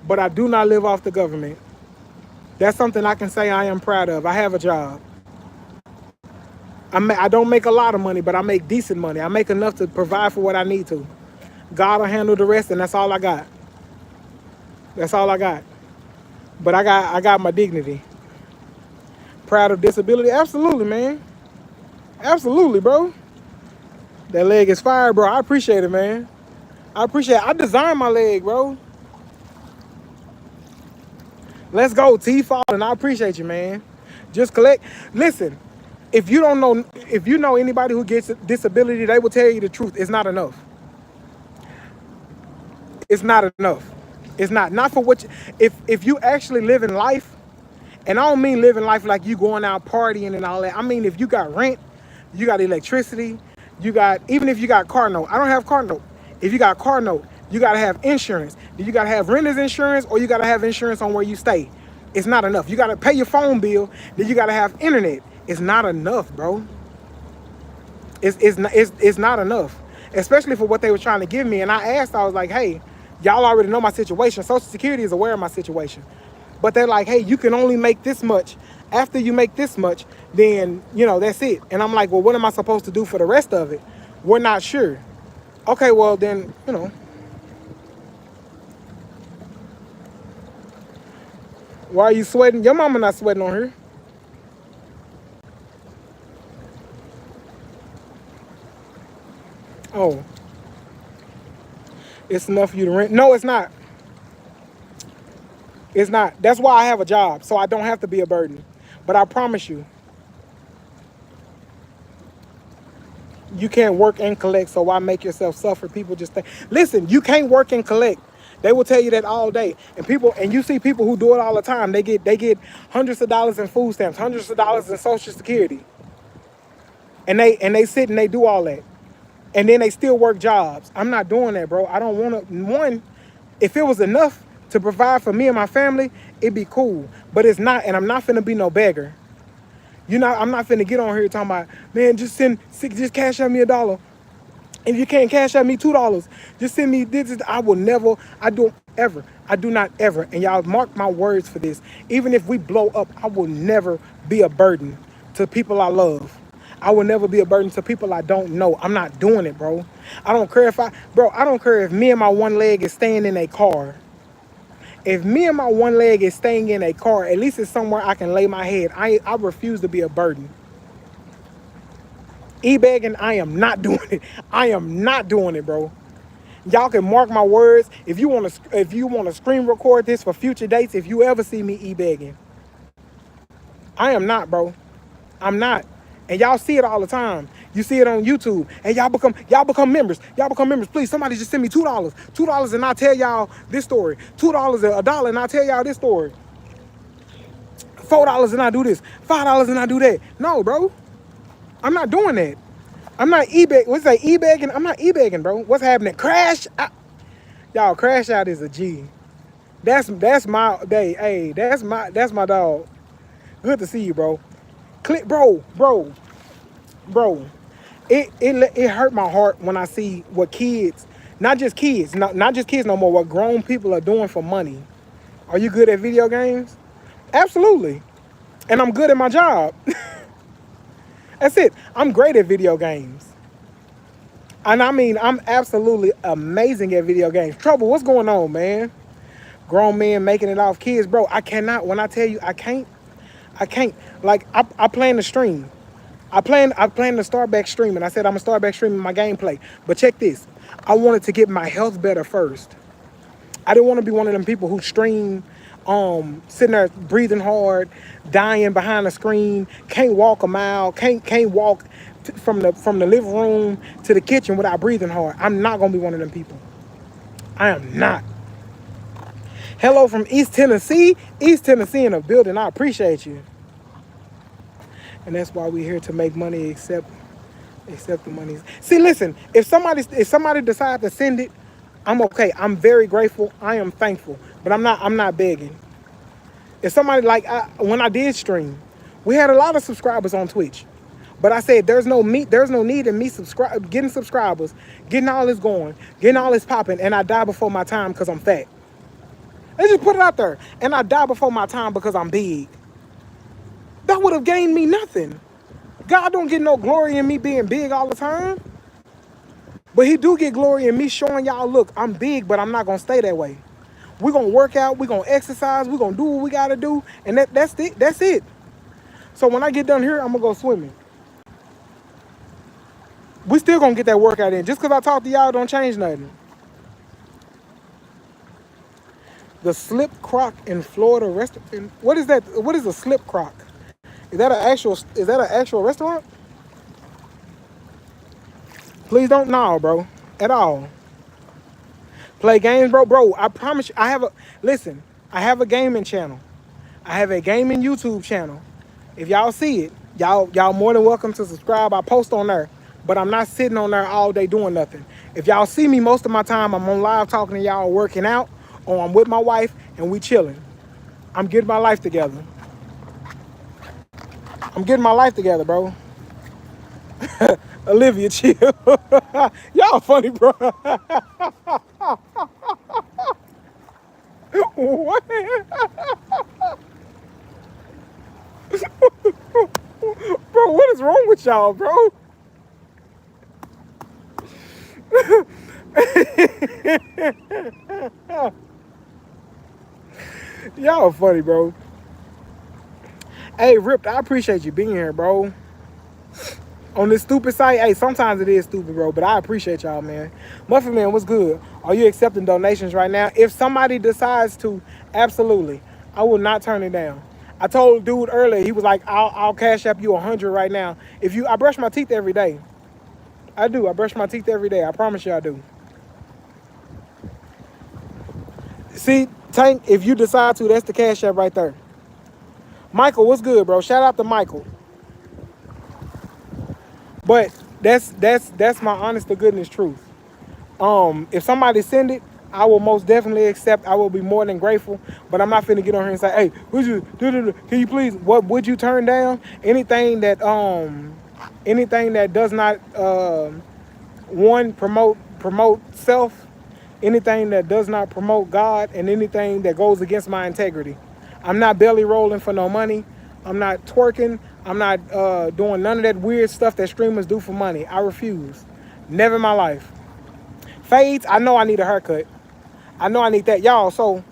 But I do not live off the government. That's something I can say I am proud of. I have a job. I don't make a lot of money, but I make decent money. I make enough to provide for what I need to. God will handle the rest, and that's all I got. That's all I got. But I got my dignity. Proud of disability? Absolutely, man. Absolutely, bro. That leg is fire, bro. I appreciate it, man. I designed my leg, bro. Let's go, T-Falling. I appreciate you, man. Just collect. Listen, if you know anybody who gets a disability, they will tell you the truth. It's not enough. It's not enough. It's not for what if you actually live in life, and I don't mean living life like you going out partying and all that. I mean if you got rent, you got electricity, even if you got car note. I don't have car note. If you got car note, you gotta have insurance. You gotta have renter's insurance, or you gotta have insurance on where you stay. It's not enough. You gotta pay your phone bill, then you gotta have internet. It's not enough, bro. It's not enough. Especially for what they were trying to give me. And I was like, hey, y'all already know my situation. Social Security is aware of my situation. But they're like, hey, you can only make this much. After you make this much, then, that's it. And I'm like, well, what am I supposed to do for the rest of it? We're not sure. Okay, well, then, Why are you sweating? Your mama not sweating on her. Oh. It's enough for you to rent. No, it's not. It's not. That's why I have a job, so I don't have to be a burden. But I promise you, you can't work and collect, so why make yourself suffer? People just think, listen, you can't work and collect. They will tell you that all day. And you see people who do it all the time. They get hundreds of dollars in food stamps, hundreds of dollars in Social Security. And they sit and they do all that. And then they still work jobs. I'm not doing that, bro. I don't want to. One, if it was enough to provide for me and my family, it'd be cool. But it's not, and I'm not finna be no beggar. I'm not finna get on here talking about, man, just cash out me $1. If you can't cash out me $2, just send me this. I will never, I do not ever, and y'all mark my words for this. Even if we blow up, I will never be a burden to people I love. I will never be a burden to people I don't know. I'm not doing it, bro. I don't care if me and my one leg is staying in a car. If me and my one leg is staying in a car, at least it's somewhere I can lay my head. I refuse to be a burden. E-begging, I am not doing it. I am not doing it, bro. Y'all can mark my words. If you want to screen record this for future dates, if you ever see me e-begging, I am not, bro. I'm not. And y'all see it all the time. You see it on YouTube. And y'all become members. Y'all become members. Please, somebody just send me $2. $2 and I'll tell y'all this story. $2 a dollar and I'll tell y'all this story. $4 and I do this. $5 and I do that. No, bro. I'm not doing that. I'm not e-begging. What's that, e-begging? I'm not e-begging, bro. What's happening? Crash. Y'all, Crash Out is a G. That's my day. Hey, that's my dog. Good to see you, bro. Click, bro. It hurt my heart when I see what kids, not just kids, not just kids no more, what grown people are doing for money. Are you good at video games? Absolutely. And I'm good at my job. That's it. I'm great at video games. And I mean, I'm absolutely amazing at video games. Trouble, what's going on, man? Grown men making it off kids, bro. I cannot. When I tell you, I can't. Like, I plan to stream. I plan to start back streaming. I said I'm gonna start back streaming my gameplay. But check this. I wanted to get my health better first. I didn't want to be one of them people who stream, sitting there breathing hard, dying behind the screen, can't walk a mile, can't walk from the living room to the kitchen without breathing hard. I'm not gonna be one of them people. I am not. Hello from East Tennessee. East Tennessee in the building. I appreciate you. And that's why we're here to make money, accept the money. See, listen, if somebody decides to send it, I'm okay. I'm very grateful. I am thankful. But I'm not begging. If somebody when I did stream, we had a lot of subscribers on Twitch. But I said there's no need in me getting subscribers, getting all this going, getting all this popping, and I die before my time because I'm fat. They just put it out there. And I die before my time because I'm big. That would have gained me nothing. God don't get no glory in me being big all the time. But he do get glory in me showing y'all, look, I'm big, but I'm not going to stay that way. We're going to work out. We're going to exercise. We're going to do what we got to do. And that's it. That's it. So when I get done here, I'm going to go swimming. We still going to get that workout in. Just because I talk to y'all don't change nothing. The Slip Croc in Florida restaurant. What is that? What is a Slip Croc? Is that an actual restaurant? Please don't know, bro. At all. Play games, bro. I promise you, I have a gaming channel. I have a gaming YouTube channel. If y'all see it, y'all more than welcome to subscribe. I post on there. But I'm not sitting on there all day doing nothing. If y'all see me most of my time, I'm on live talking to y'all, working out, or I'm with my wife and we chilling. I'm getting my life together. Bro. Olivia, chill. Y'all funny, bro. What? Bro, what is wrong with y'all, bro? Y'all funny, bro. Hey, Ripped, I appreciate you being here, bro. On this stupid site, hey, sometimes it is stupid, bro, but I appreciate y'all, man. Muffin Man, what's good? Are you accepting donations right now? If somebody decides to, absolutely. I will not turn it down. I told dude earlier, he was like, I'll cash up you 100 right now. I brush my teeth every day. I do. I brush my teeth every day. I promise you I do. See, Tank, if you decide to, that's the cash app right there. Michael, what's good, bro? Shout out to Michael. But that's my honest to goodness truth. If somebody send it, I will most definitely accept. I will be more than grateful. But I'm not finna get on here and say, hey, can you please, what would you turn down? Anything that does not promote self, anything that does not promote God, and anything that goes against my integrity. I'm not belly rolling for no money. I'm not twerking. I'm not doing none of that weird stuff that streamers do for money. I refuse. Never in my life. Fades, I know I need a haircut. I know I need that. Y'all, so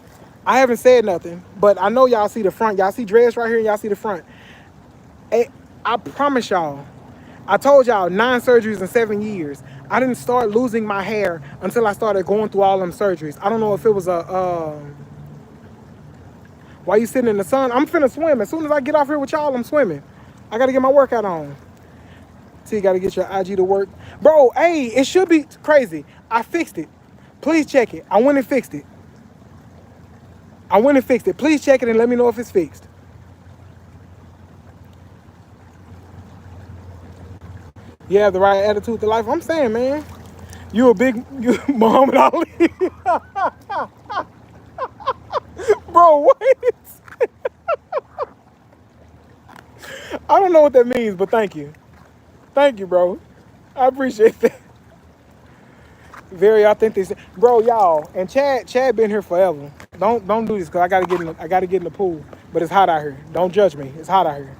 I haven't said nothing, but I know y'all see the front. Y'all see dreads right here and y'all see the front. I promise y'all, I told y'all 9 surgeries in 7 years. I didn't start losing my hair until I started going through all them surgeries. I don't know if it was why you sitting in the sun? I'm finna swim. As soon as I get off here with y'all, I'm swimming. I gotta get my workout on. So you gotta get your IG to work. Bro, hey, it should be crazy. I fixed it. Please check it. I went and fixed it. Please check it and let me know if it's fixed. You have the right attitude to life. I'm saying, man. You a big Muhammad Ali, bro? What? I don't know what that means, but thank you, bro. I appreciate that. Very authentic, bro. Y'all and Chad been here forever. Don't do this because I gotta get in the pool. But it's hot out here. Don't judge me. It's hot out here.